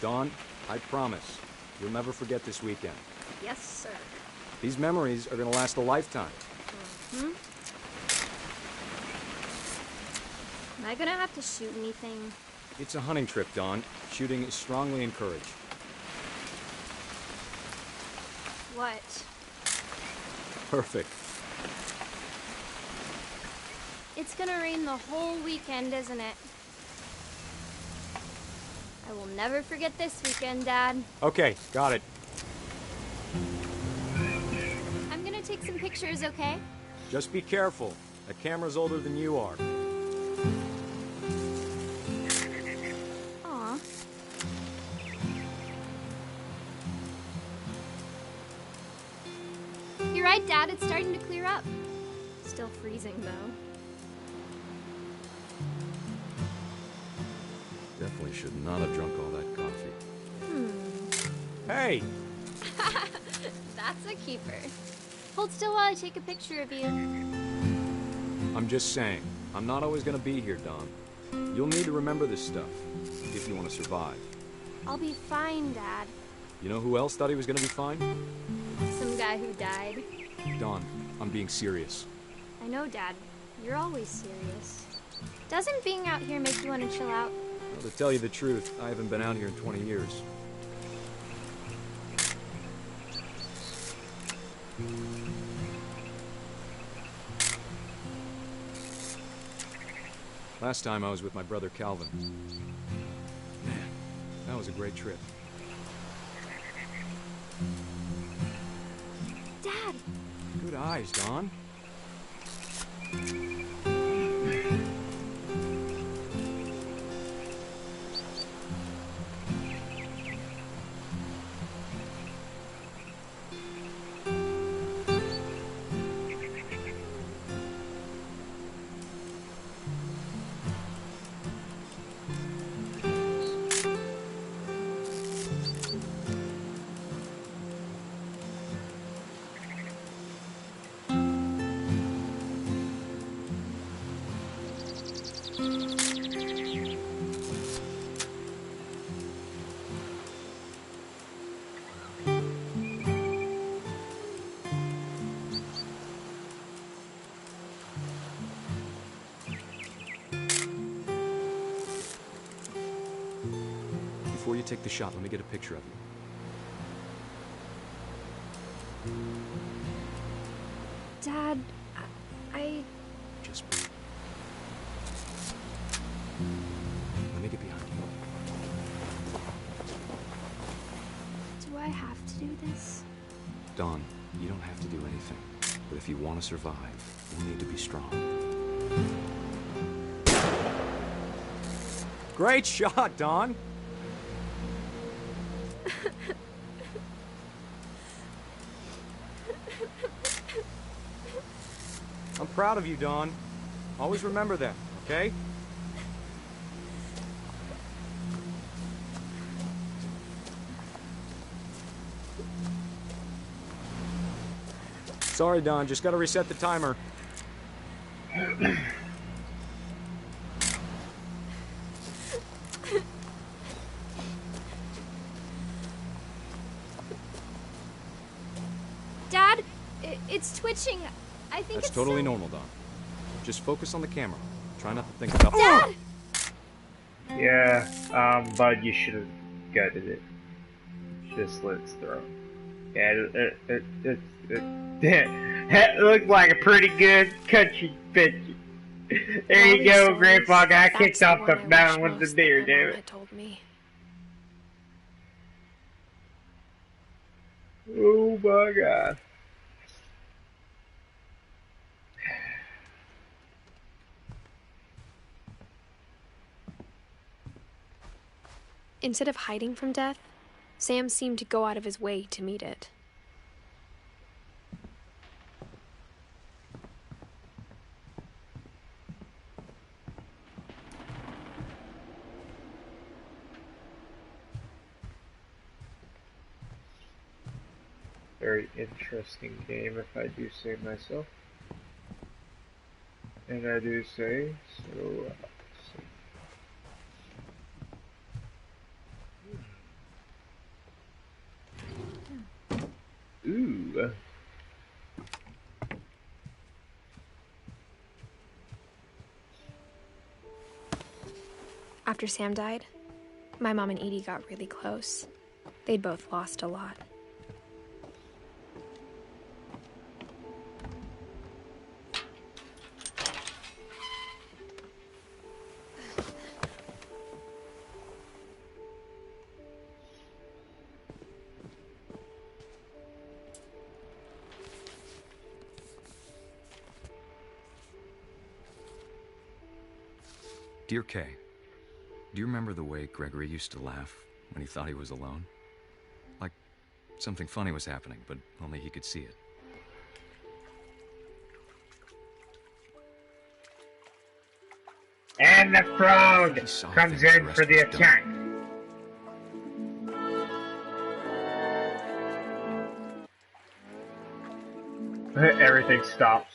Dawn, I promise, you'll never forget this weekend. Yes, sir. These memories are gonna last a lifetime. Hmm? Am I gonna have to shoot anything? It's a hunting trip, Dawn. Shooting is strongly encouraged. What? Perfect. It's gonna rain the whole weekend, isn't it? I will never forget this weekend, Dad. Okay, got it. I'm gonna take some pictures, okay? Just be careful. That camera's older than you are. Aw. You're right, Dad. It's starting to clear up. Still freezing, though. Definitely should not have drunk all that coffee. Hey! That's a keeper. Hold still while I take a picture of you. I'm just saying, I'm not always gonna be here, Dawn. You'll need to remember this stuff, if you want to survive. I'll be fine, Dad. You know who else thought he was gonna be fine? Some guy who died. Dawn, I'm being serious. I know, Dad. You're always serious. Doesn't being out here make you want to chill out? Well, to tell you the truth, I haven't been out here in 20 years. Last time I was with my brother Calvin. Man, that was a great trip. Dad! Good eyes, Dawn. you take the shot, let me get a picture of you. Dad, I... Just breathe. Let me get behind you. Do I have to do this? Dawn, you don't have to do anything. But if you want to survive, you need to be strong. Great shot, Dawn! I'm proud of you, Dawn. Always remember that, okay? Sorry, Dawn, just gotta reset the timer. Dad, it's twitching. I think That's it's totally normal, Dawn. Just focus on the camera. Try not to think about... Dad! Yeah, Bud, you should have gutted it. Should have slit its throat. Yeah, it looked like a pretty good country picture. There you go, Grandpa got kicked off the mountain with the deer, damn it. Told me. Oh my God. Instead of hiding from death, Sam seemed to go out of his way to meet it. Very interesting game, if I do say myself. And I do say so. Ooh. After Sam died, my mom and Edie got really close. They'd both lost a lot. Dear Kay, do you remember the way Gregory used to laugh when he thought he was alone? Like something funny was happening, but only he could see it. And the frog comes in for the attack. Everything stops.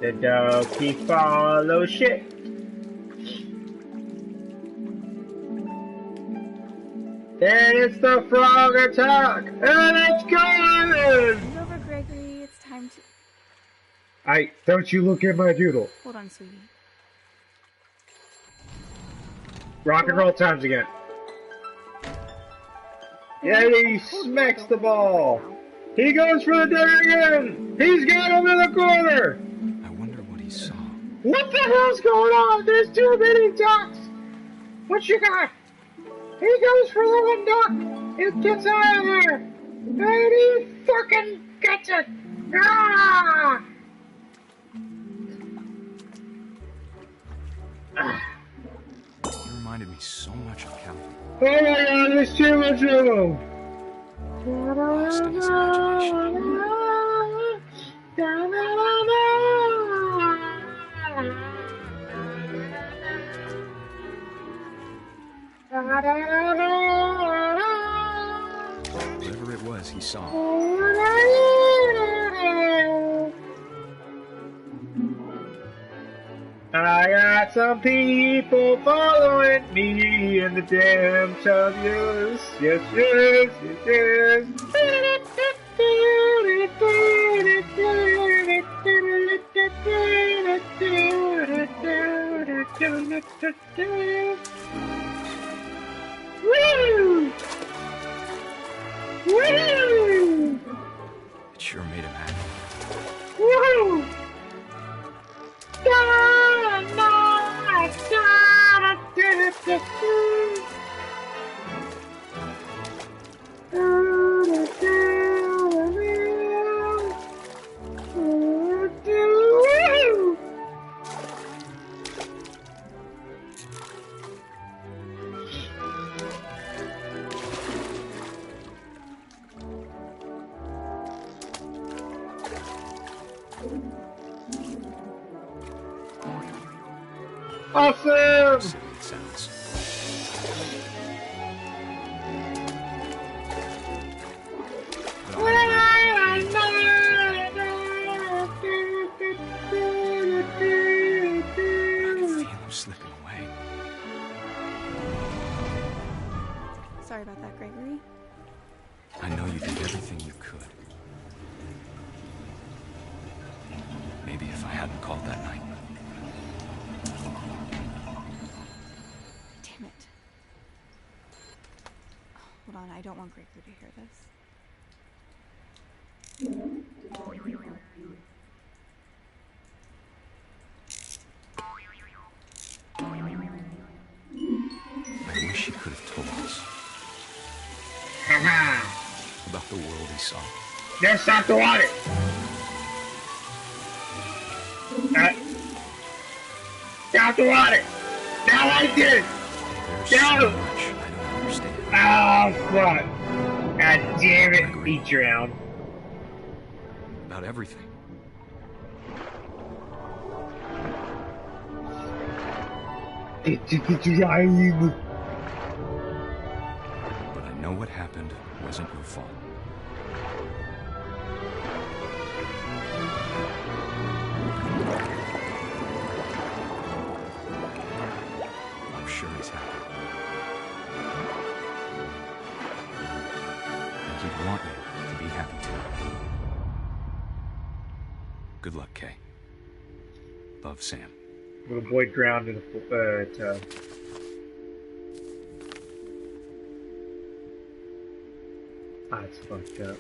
The doggy follow shit. And it's the frog attack, and it's going! Move over, Gregory. It's time to... Don't you look at my doodle. Hold on, sweetie. Rock and roll times again. Yeah, he smacks the ball. He goes for the dare again. He's got him in the corner. I wonder what he saw. What the hell's going on? There's too many ducks. What you got? He goes for the one duck. It gets out of there. And he fucking gets it. Ah! You reminded me so much of Calvin. Oh my God, there's too much of them. Lost in his imagination. Whatever it was, he saw. I got some people following me in the damn tub, yes, yes, yes, yes, yes. Woo! Woo! It sure made him happy. Woo! Awesome! Silly it sounds. Slipping away. Sorry about that, Gregory. I know you did everything you could. Maybe if I hadn't called that night. Damn it. Hold on, I don't want Gregory to hear this. I wish he could have told us about the world he saw. There's stop the water! Stop the water! Now I did! There's No! so much I don't understand. Oh, fuck! God damn it! He drowned. About everything. It's drowned. But I know what happened wasn't your fault. I'm sure he's happy. And he'd want you to be happy too. Good luck, Kay. Love, Sam. Little boy drowned in a tub. That's fucked up.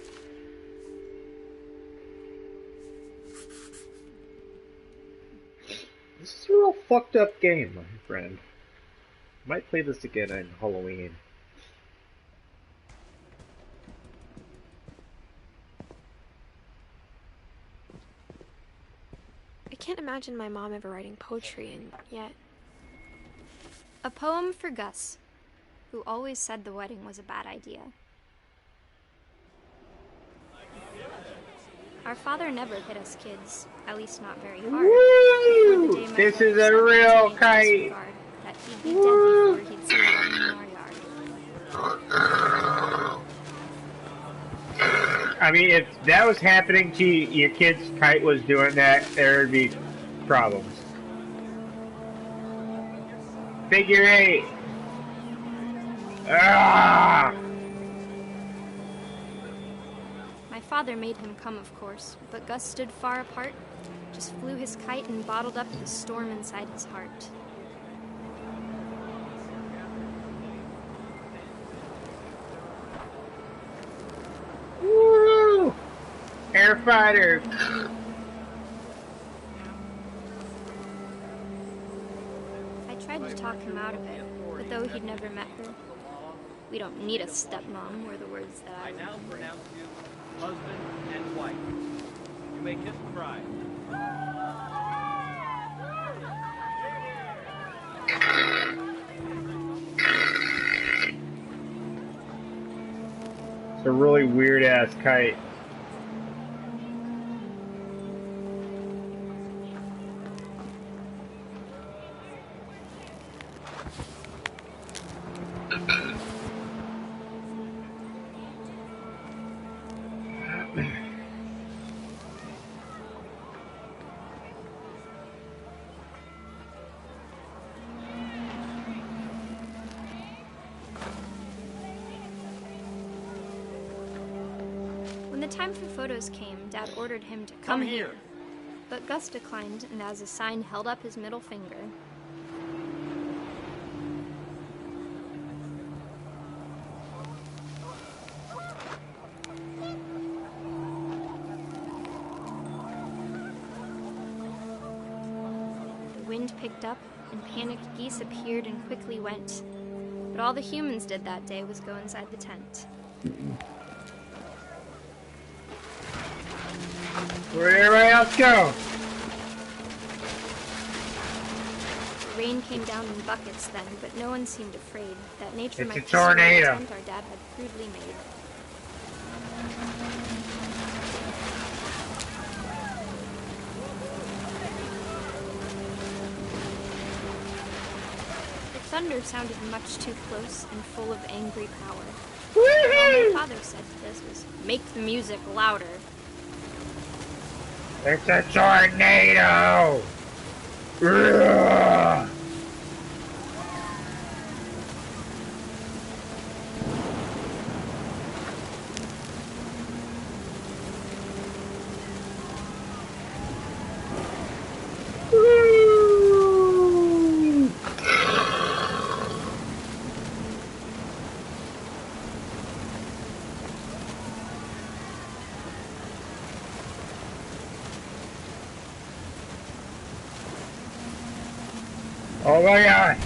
This is a real fucked up game, my friend. Might play this again on Halloween. I can't imagine my mom ever writing poetry, and yet... A poem for Gus, who always said the wedding was a bad idea. Our father never hit us kids, at least not very hard. Woo! This is a real kite! That he'd be dead before he'd see it in our yard. I mean, if that was happening to your kid's kite was doing that, there would be problems. Figure 8. Ah! My father made him come, of course, but Gus stood far apart, just flew his kite and bottled up the storm inside his heart. Woo! Airfighter! I tried to talk him out of it, but though he'd never met her, we don't need a stepmom, were the words that I now pronounce you husband and wife. You may kiss the bride. It's a really weird ass kite. When the time for photos came, Dad ordered him to come here. But Gus declined, and as a sign held up his middle finger. wind picked up, and panicked geese appeared and quickly went. But all the humans did that day was go inside the tent. Where'd everybody else go? The rain came down in buckets then, but no one seemed afraid that nature It's might a destroy the tornado. tent our dad had crudely made. The thunder sounded much too close and full of angry power. All my father said to this was, "Make the music louder." It's a tornado! Ugh. Oh my god!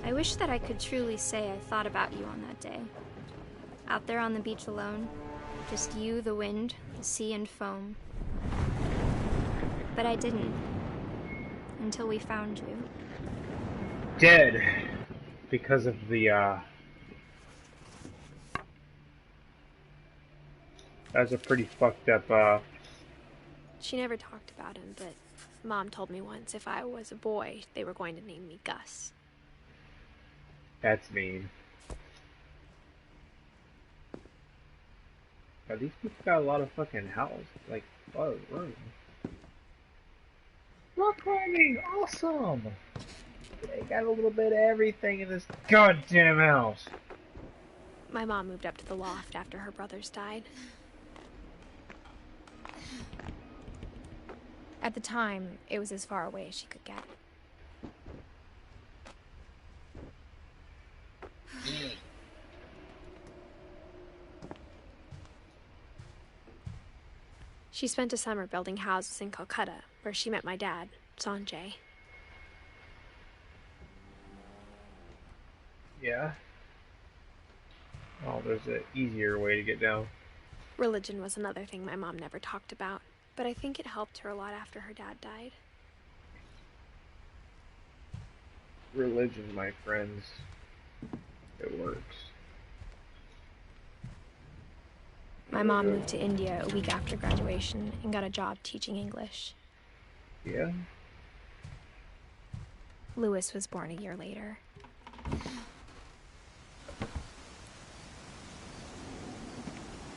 I wish that I could truly say I thought about you on that day. Out there on the beach alone, just you, the wind, the sea, and foam. But I didn't. Until we found you. Dead. Because of the, That's a pretty fucked up, She never talked about him, but Mom told me once if I was a boy, they were going to name me Gus. That's mean. God, these people got a lot of fucking house. Like, a lot of room. Rock climbing! Awesome! They got a little bit of everything in this goddamn house. My mom moved up to the loft after her brothers died. At the time, it was as far away as she could get. She spent a summer building houses in Calcutta, where she met my dad, Sanjay. Yeah? Oh, there's an easier way to get down. Religion was another thing my mom never talked about, but I think it helped her a lot after her dad died. Religion, my friends. It works. My mom moved to India a week after graduation and got a job teaching English. Yeah? Lewis was born a year later.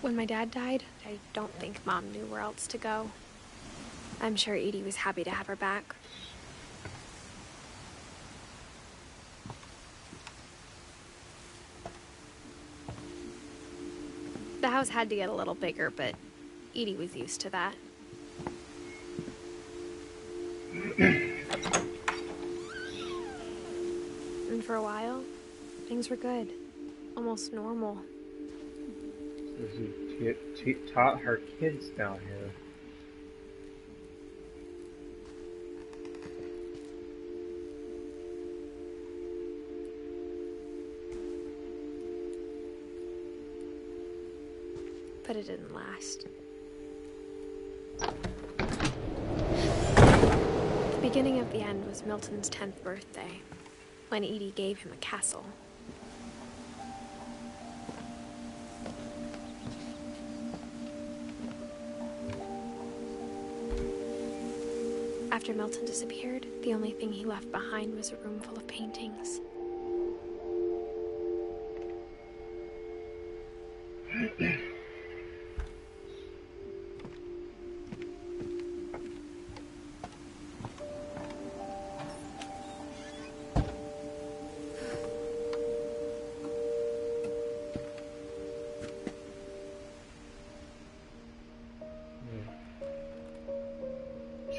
When my dad died, I don't think Mom knew where else to go. I'm sure Edie was happy to have her back. The house had to get a little bigger, but Edie was used to that. And for a while, things were good. Almost normal. She taught her kids down here. But it didn't last. The beginning of the end was Milton's 10th birthday, when Edie gave him a castle. After Milton disappeared, the only thing he left behind was a room full of paintings.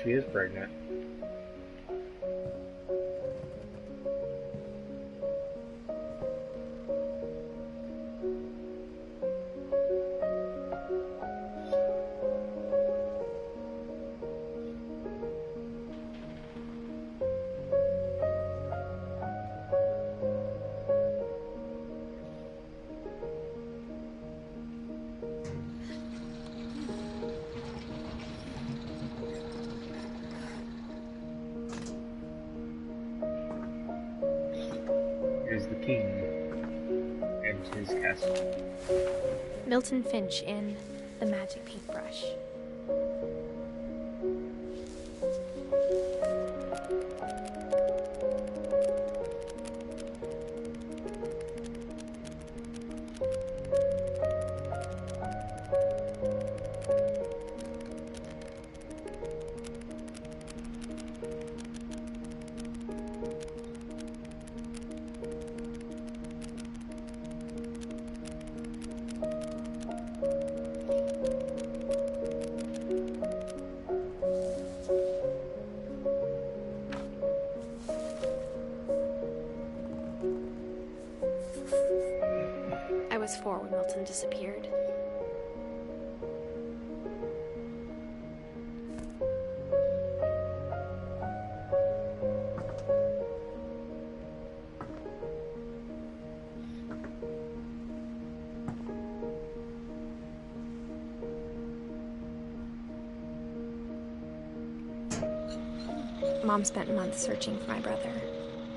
She is pregnant. ass. Milton Finch in The Magic Paintbrush. I was 4 when Milton disappeared. Mom spent months searching for my brother.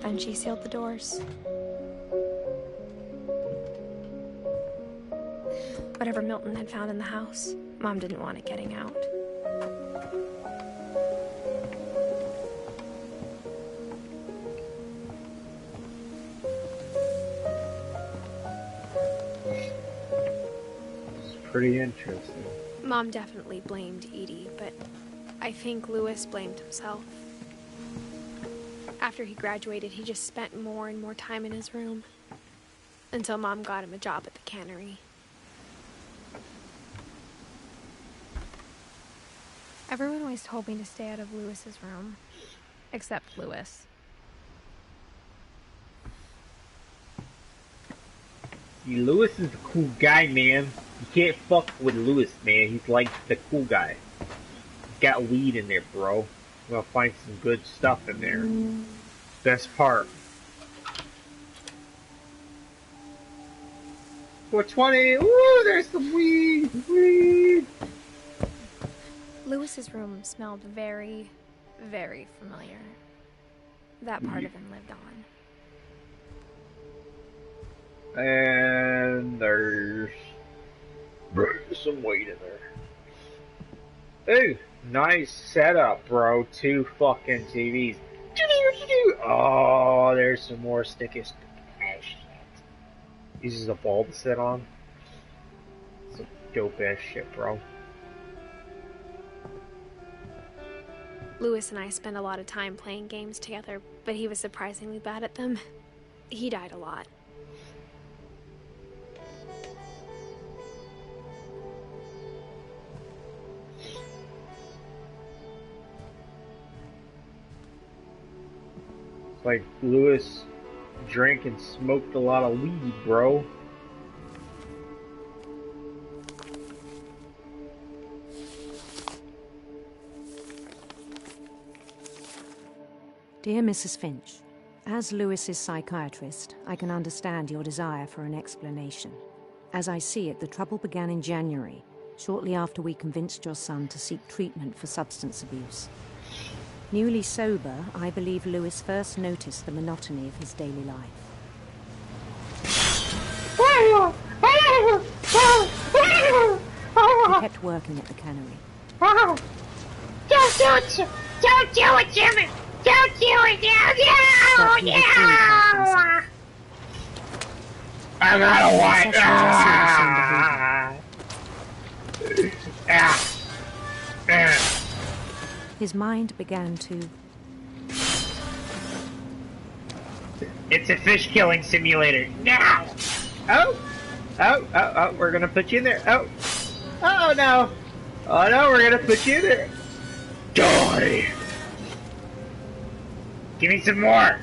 Then she sealed the doors. Whatever Milton had found in the house, Mom didn't want it getting out. It's pretty interesting. Mom definitely blamed Edie, but I think Lewis blamed himself. After he graduated, he just spent more and more time in his room. Until Mom got him a job at the cannery. Everyone always told me to stay out of Lewis's room. Except Lewis. See, Lewis is the cool guy, man. You can't fuck with Lewis, man. He's like the cool guy. He's got weed in there, bro. You're gonna find some good stuff in there. Best part. 420! Ooh, there's some weed! Weed! Lewis's room smelled very, very familiar. That part of him lived on. And there's some weed in there. Ooh, nice setup, bro. 2 fucking TVs. Oh, there's some more sticky shit. Uses a ball to sit on. Some dope ass shit, bro. Lewis and I spent a lot of time playing games together, but he was surprisingly bad at them. He died a lot. It's like Lewis drank and smoked a lot of weed, bro. Dear Mrs. Finch, as Lewis's psychiatrist, I can understand your desire for an explanation. As I see it, the trouble began in January, shortly after we convinced your son to seek treatment for substance abuse. Newly sober, I believe Lewis first noticed the monotony of his daily life. He kept working at the cannery. Don't do it, Jimmy! Don't do it! No! I got a white. His mind began to... It's a fish killing simulator. Now! Oh, we're gonna put you in there. Oh no! Oh no, we're gonna put you in there. Die! Give me some more!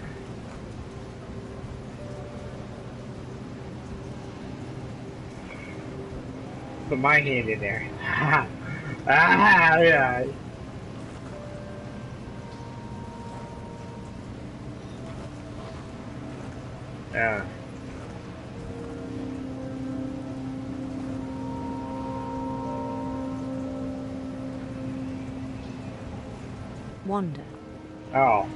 Put my hand in there. Yeah. Yeah. Wanda. Oh.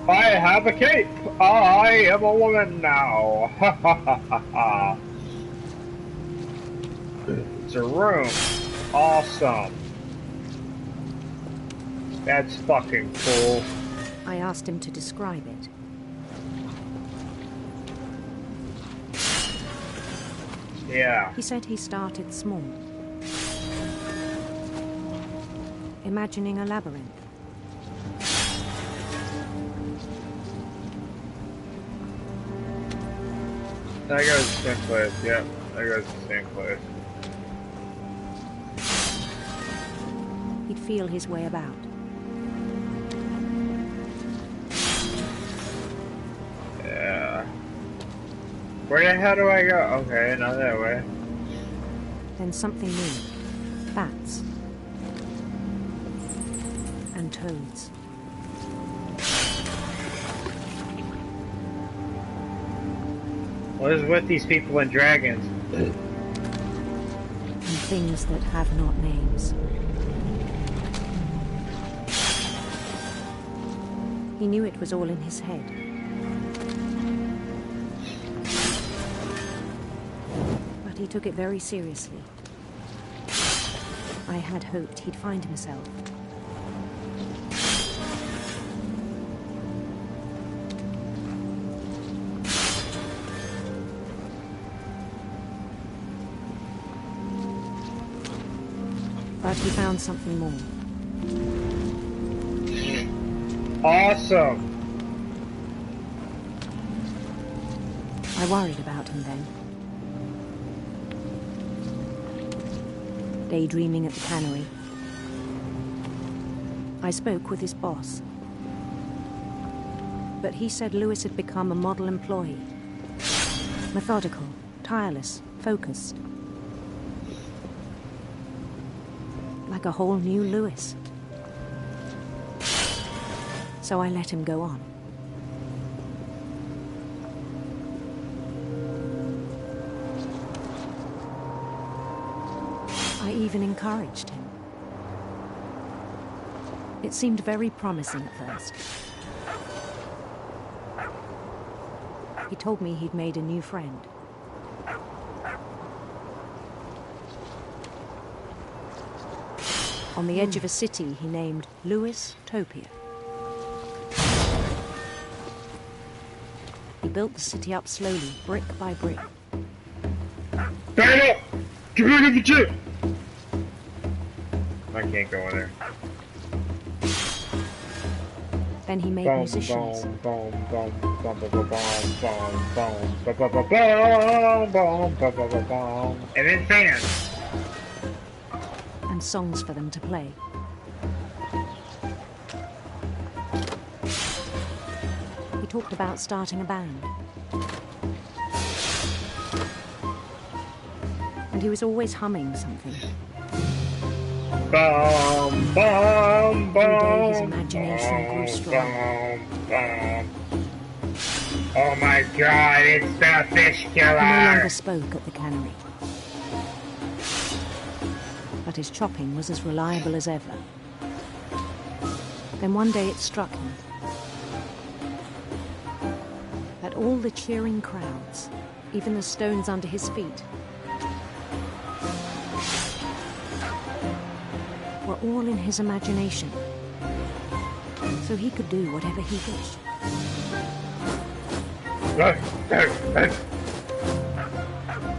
I have a cape! I am a woman now! Ha ha ha ha ha! It's a room. Awesome. That's fucking cool. I asked him to describe it. Yeah. He said he started small, imagining a labyrinth. That goes the same place, yep. That goes the same place. He'd feel his way about. Yeah. Where the hell do I go? Okay, not that way. Then something moved. Bats. And toads. What is with these people and dragons? And things that have not names. He knew it was all in his head. But he took it very seriously. I had hoped he'd find himself. But he found something more. Awesome! I worried about him then. Daydreaming at the cannery. I spoke with his boss. But he said Lewis had become a model employee. Methodical, tireless, focused. Like a whole new Lewis. So I let him go on. I even encouraged him. It seemed very promising at first. He told me he'd made a new friend. On the edge of a city he named Lewis Topia. He built the city up slowly, brick by brick. Back up! Get rid of the chip! I can't go in there. Then he made musicians. And then fans. And songs for them to play. He talked about starting a band. And he was always humming something. Bum, bum, bum, every day his imagination grew stronger. Oh my god, it's the fish killer! He no longer spoke at the cannery. But his chopping was as reliable as ever. Then one day it struck him that all the cheering crowds, even the stones under his feet, were all in his imagination, so he could do whatever he wished.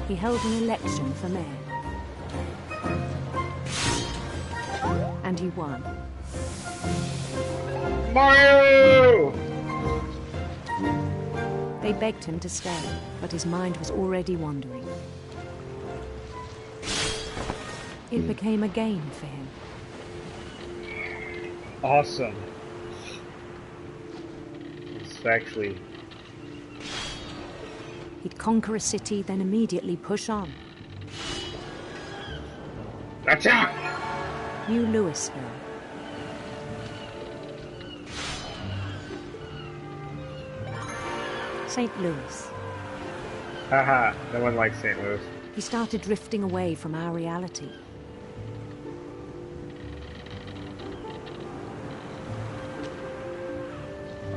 He held an election for mayor. And he won. Mario! They begged him to stay, but his mind was already wandering. It became a game for him. Awesome. It's actually... He'd conquer a city, then immediately push on. Gotcha! New Louisville. St. Louis. Haha, no one likes St. Louis. He started drifting away from our reality.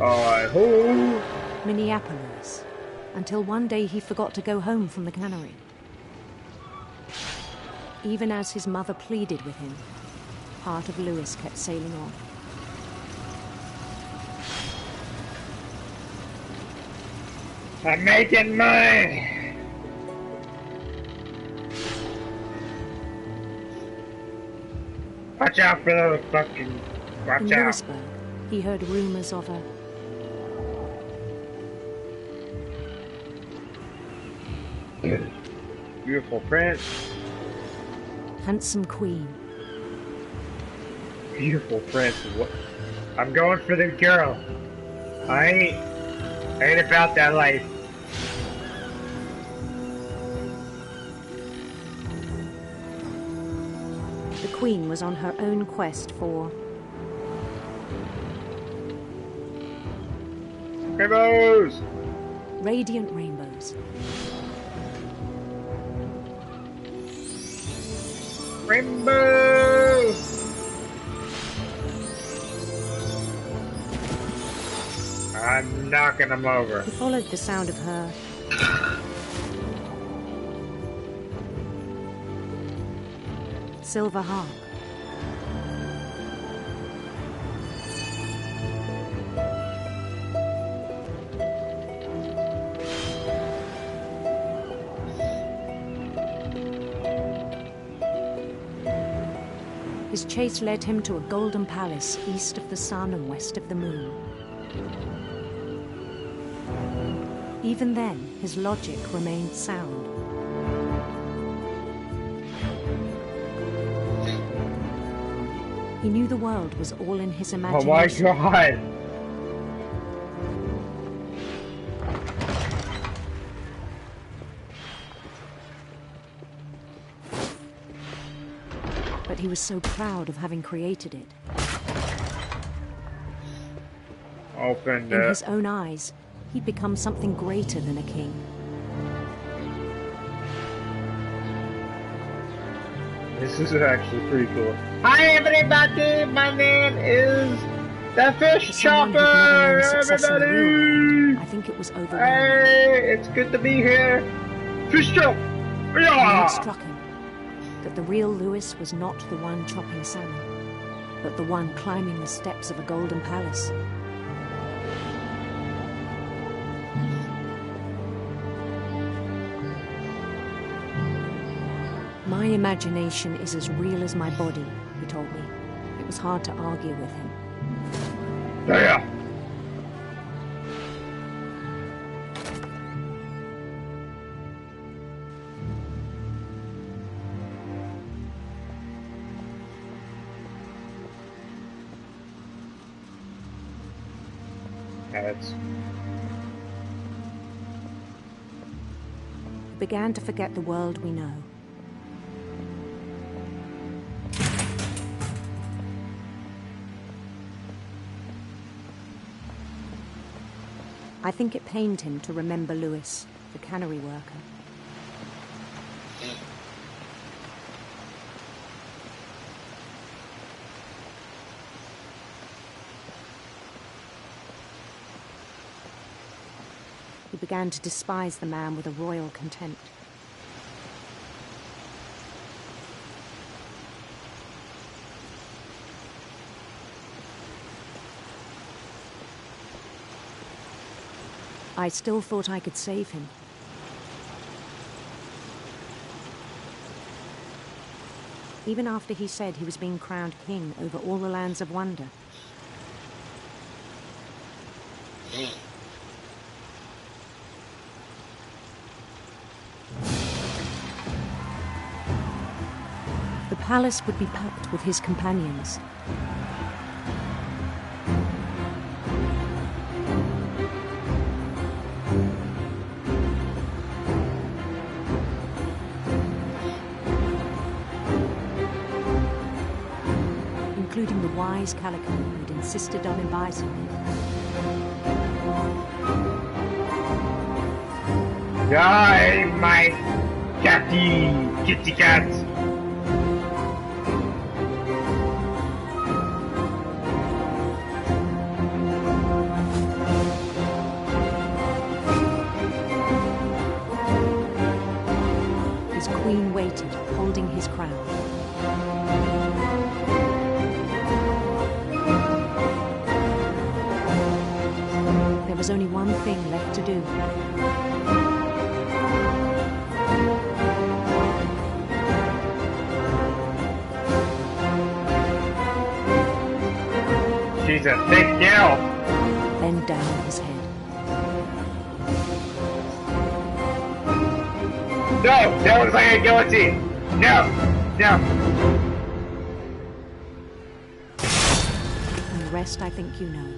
Who? Minneapolis, until one day he forgot to go home from the cannery. Even as his mother pleaded with him, part of Lewis kept sailing on. I'm making money! Watch out for those fucking... Watch In out. Lewisburg, he heard rumors of a beautiful prince. handsome queen. Beautiful prince. What? I'm going for the girl. I ain't about that life. The queen was on her own quest for rainbows. Radiant rainbows. Rainbow! I'm knocking them over. He followed the sound of her silver harp. His chase led him to a golden palace east of the sun and west of the moon. Even then, his logic remained sound. He knew the world was all in his imagination. Oh my god! But he was so proud of having created it. Open In his own eyes, he'd become something greater than a king. This is actually pretty cool. Hi everybody, my name is the Fish Chopper! Everybody! I think it was overwhelming. Hey, it's good to be here. Fish Chop! It struck him that the real Lewis was not the one chopping salmon, but the one climbing the steps of a golden palace. My imagination is as real as my body, he told me. It was hard to argue with him. Yeah. Heads. We began to forget the world we know. I think it pained him to remember Lewis, the cannery worker. He began to despise the man with a royal contempt. I still thought I could save him. Even after he said he was being crowned king over all the lands of wonder. The palace would be packed with his companions. Including the wise Calico who'd insisted on inviting me. Die, my kitty cat! Queen waited, holding his crown. There was only one thing left to do. She's a thick gal. Bend down his head. No! That was like a guillotine! No! No! And the rest I think you know.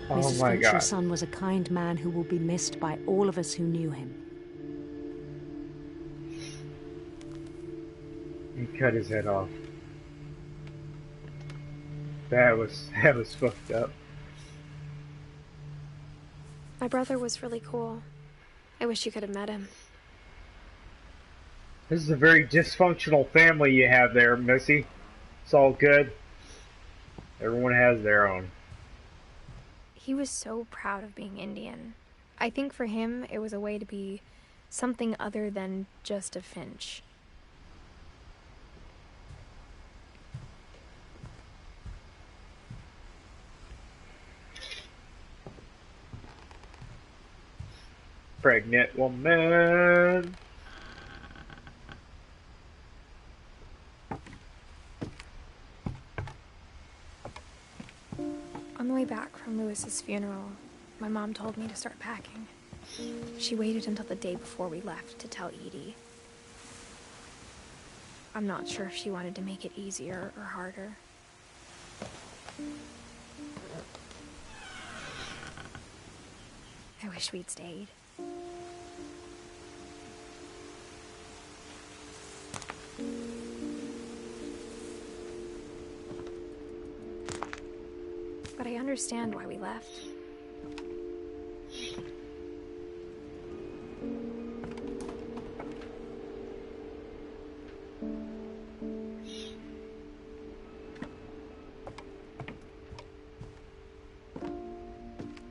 Oh Mrs. my Finch, God. your son was a kind man who will be missed by all of us who knew him. He cut his head off. That was fucked up. My brother was really cool. I wish you could have met him. This is a very dysfunctional family you have there, Missy. It's all good. Everyone has their own. He was so proud of being Indian. I think for him, it was a way to be something other than just a Finch. Pregnant woman. On the way back from Lewis's funeral, my mom told me to start packing. She waited until the day before we left to tell Edie. I'm not sure if she wanted to make it easier or harder. I wish we'd stayed. But I understand why we left.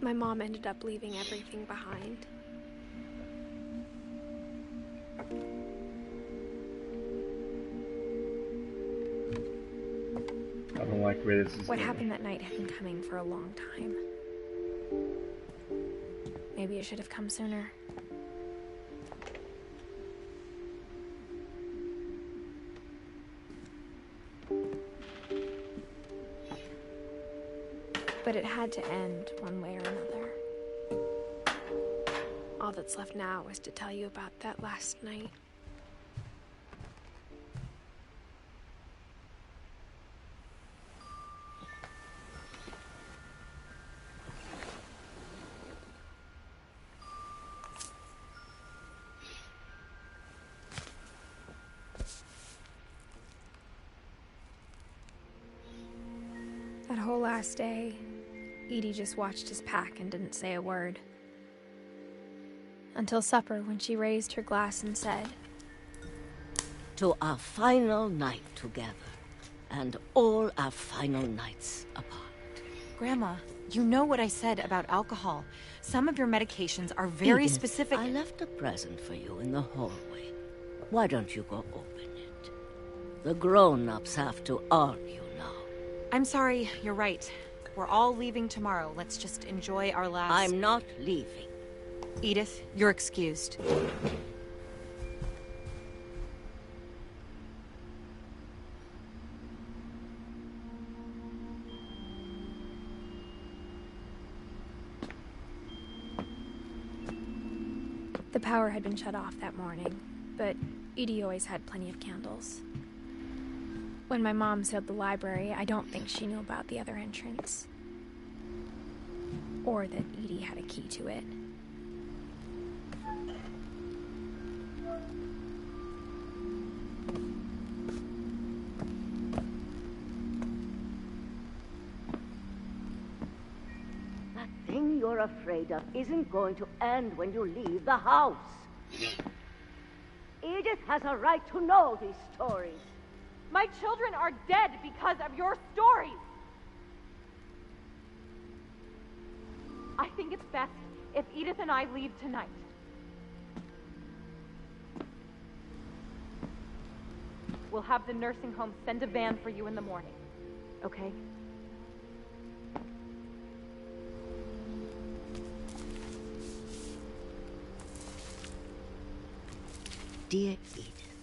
My mom ended up leaving everything behind. I don't like where this is What going. happened that night had been coming for a long time. Maybe it should have come sooner. But it had to end one way or another. All that's left now is to tell you about that last night. That whole last day, Edie just watched us pack and didn't say a word. Until supper, when she raised her glass and said, "To our final night together, and all our final nights apart." Grandma, you know what I said about alcohol. Some of your medications are very Edith, specific. I left a present for you in the hallway. Why don't you go open it? The grown-ups have to argue now. I'm sorry, you're right. We're all leaving tomorrow. Let's just enjoy our last... I'm not leaving. Edith, you're excused. the power had been shut off that morning, but Edie always had plenty of candles. When my mom sealed the library, I don't think she knew about the other entrance. Or that Edie had a key to it. That thing you're afraid of isn't going to end when you leave the house. Edith has a right to know these stories. My children are dead because of your stories. I think it's best if Edith and I leave tonight. We'll have the nursing home send a van for you in the morning. Okay? Dear Edith,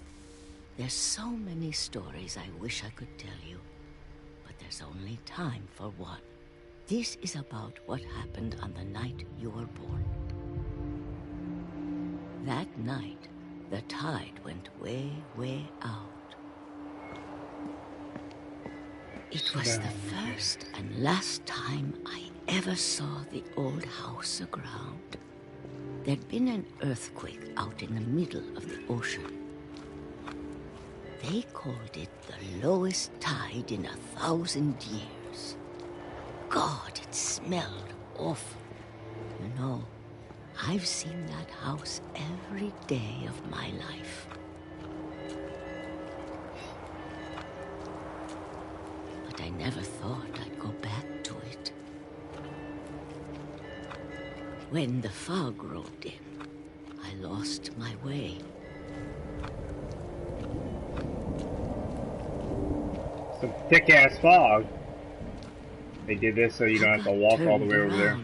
there's so many stories I wish I could tell you, but there's only time for one. This is about what happened on the night you were born. That night, the tide went way, way out. It was the first and last time I ever saw the old house aground. There'd been an earthquake out in the middle of the ocean. They called it the lowest tide in 1,000 years. God, it smelled awful. You know, I've seen that house every day of my life. But I never thought I'd go back to it. When the fog rolled in, I lost my way. Some thick-ass fog. They did this so you don't have to walk all the way over there.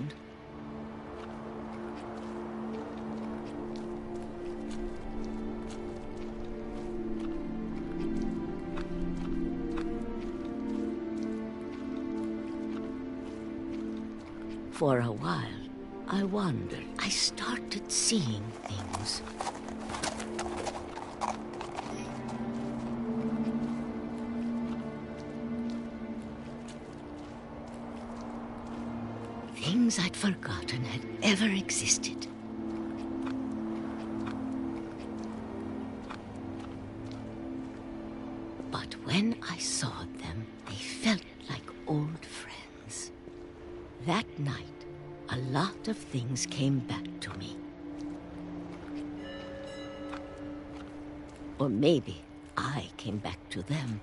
For a while, I wondered. I started seeing things. Things I'd forgotten had ever existed. But when I saw them, they felt like old friends. That night, a lot of things came back to me. Or maybe I came back to them.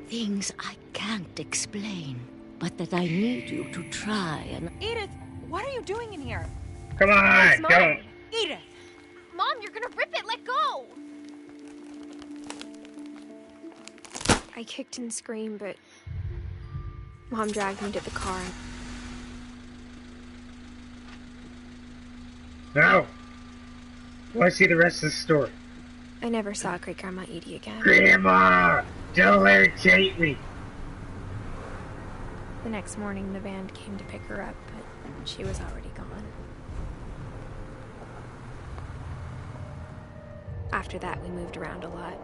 Things I can't explain, but that I need you to try and... Edith, what are you doing in here? Come on, go! Edith! Mom, you're gonna rip it! Let go! I kicked and screamed, but Mom dragged me to the car. No! I want to see the rest of the story. I never saw Great Grandma Edie again. Grandma! Don't let her take me! The next morning, the band came to pick her up, but she was already gone. After that, we moved around a lot.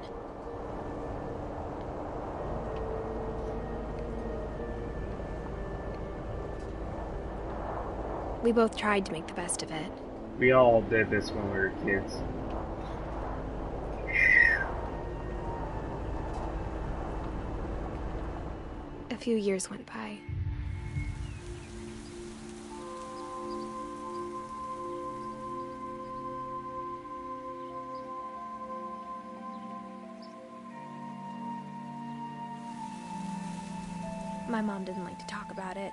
We both tried to make the best of it. We all did this when we were kids. A few years went by. My mom didn't like to talk about it.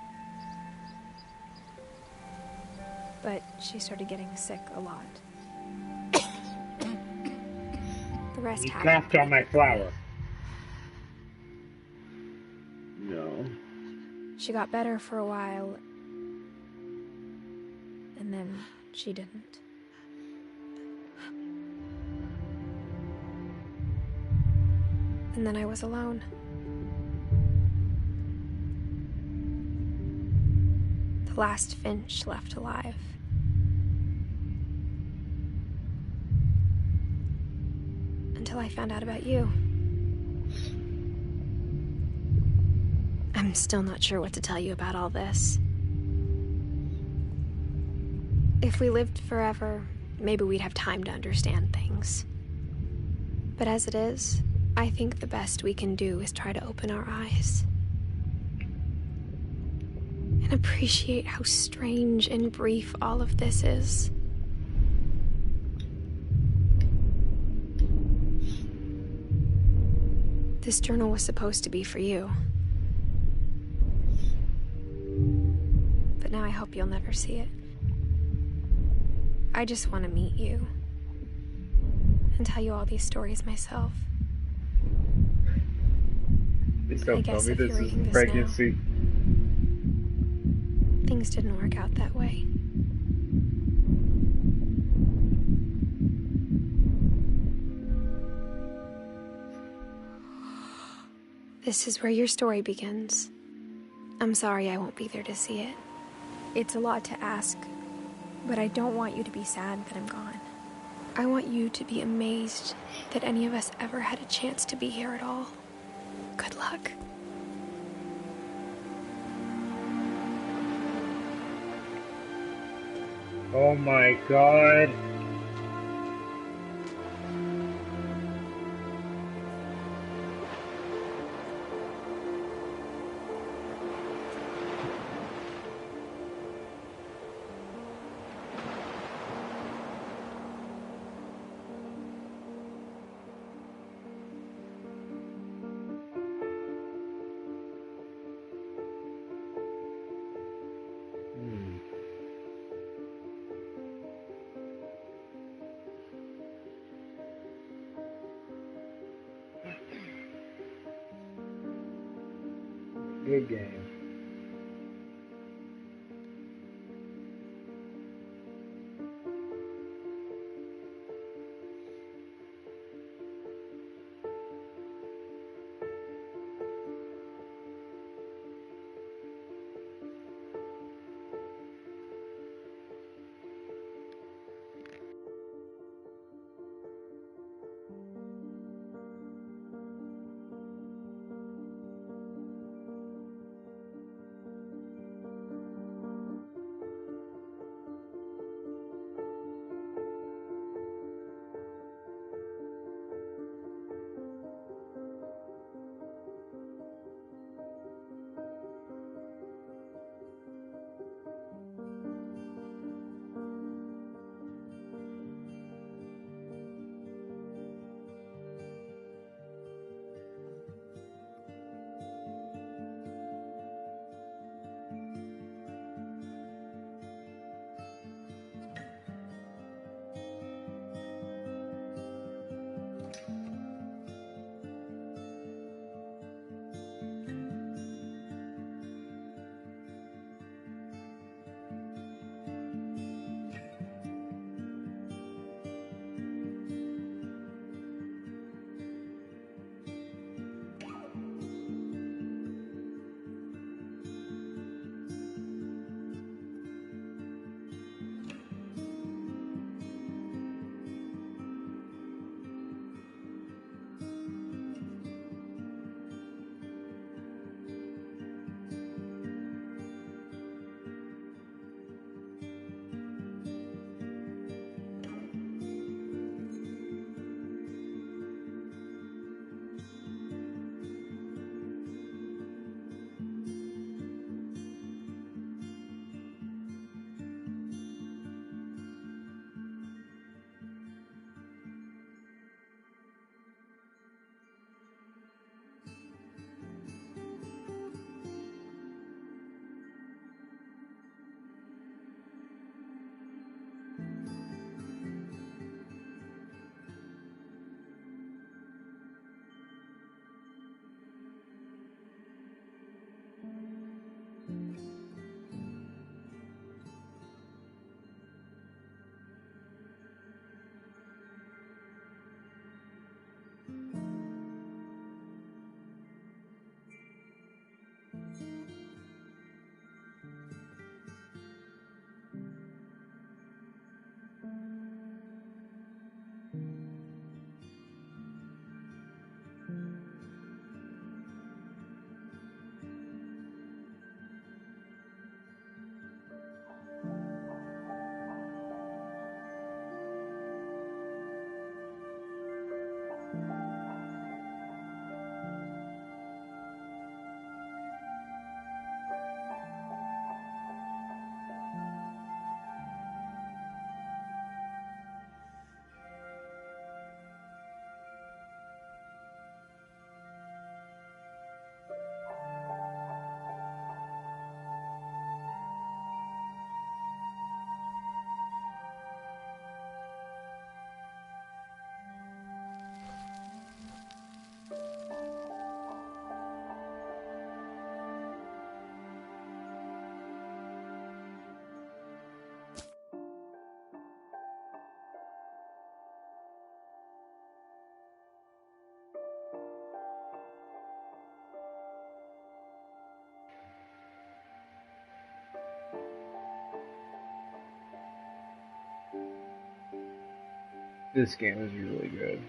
But she started getting sick a lot. The rest You happened. coughed on my flower. No. She got better for a while, and then she didn't. And then I was alone. The last Finch left alive. Until I found out about you. I'm still not sure what to tell you about all this. If we lived forever, maybe we'd have time to understand things. But as it is, I think the best we can do is try to open our eyes. And appreciate how strange and brief all of this is. This journal was supposed to be for you. but now I hope you'll never see it. I just want to meet you and tell you all these stories myself. Please don't tell me this is Now, pregnancy. things didn't work out that way. This is where your story begins. I'm sorry I won't be there to see it. It's a lot to ask, but I don't want you to be sad that I'm gone. I want you to be amazed that any of us ever had a chance to be here at all. Good luck. Oh my god. Good game. This game is really good.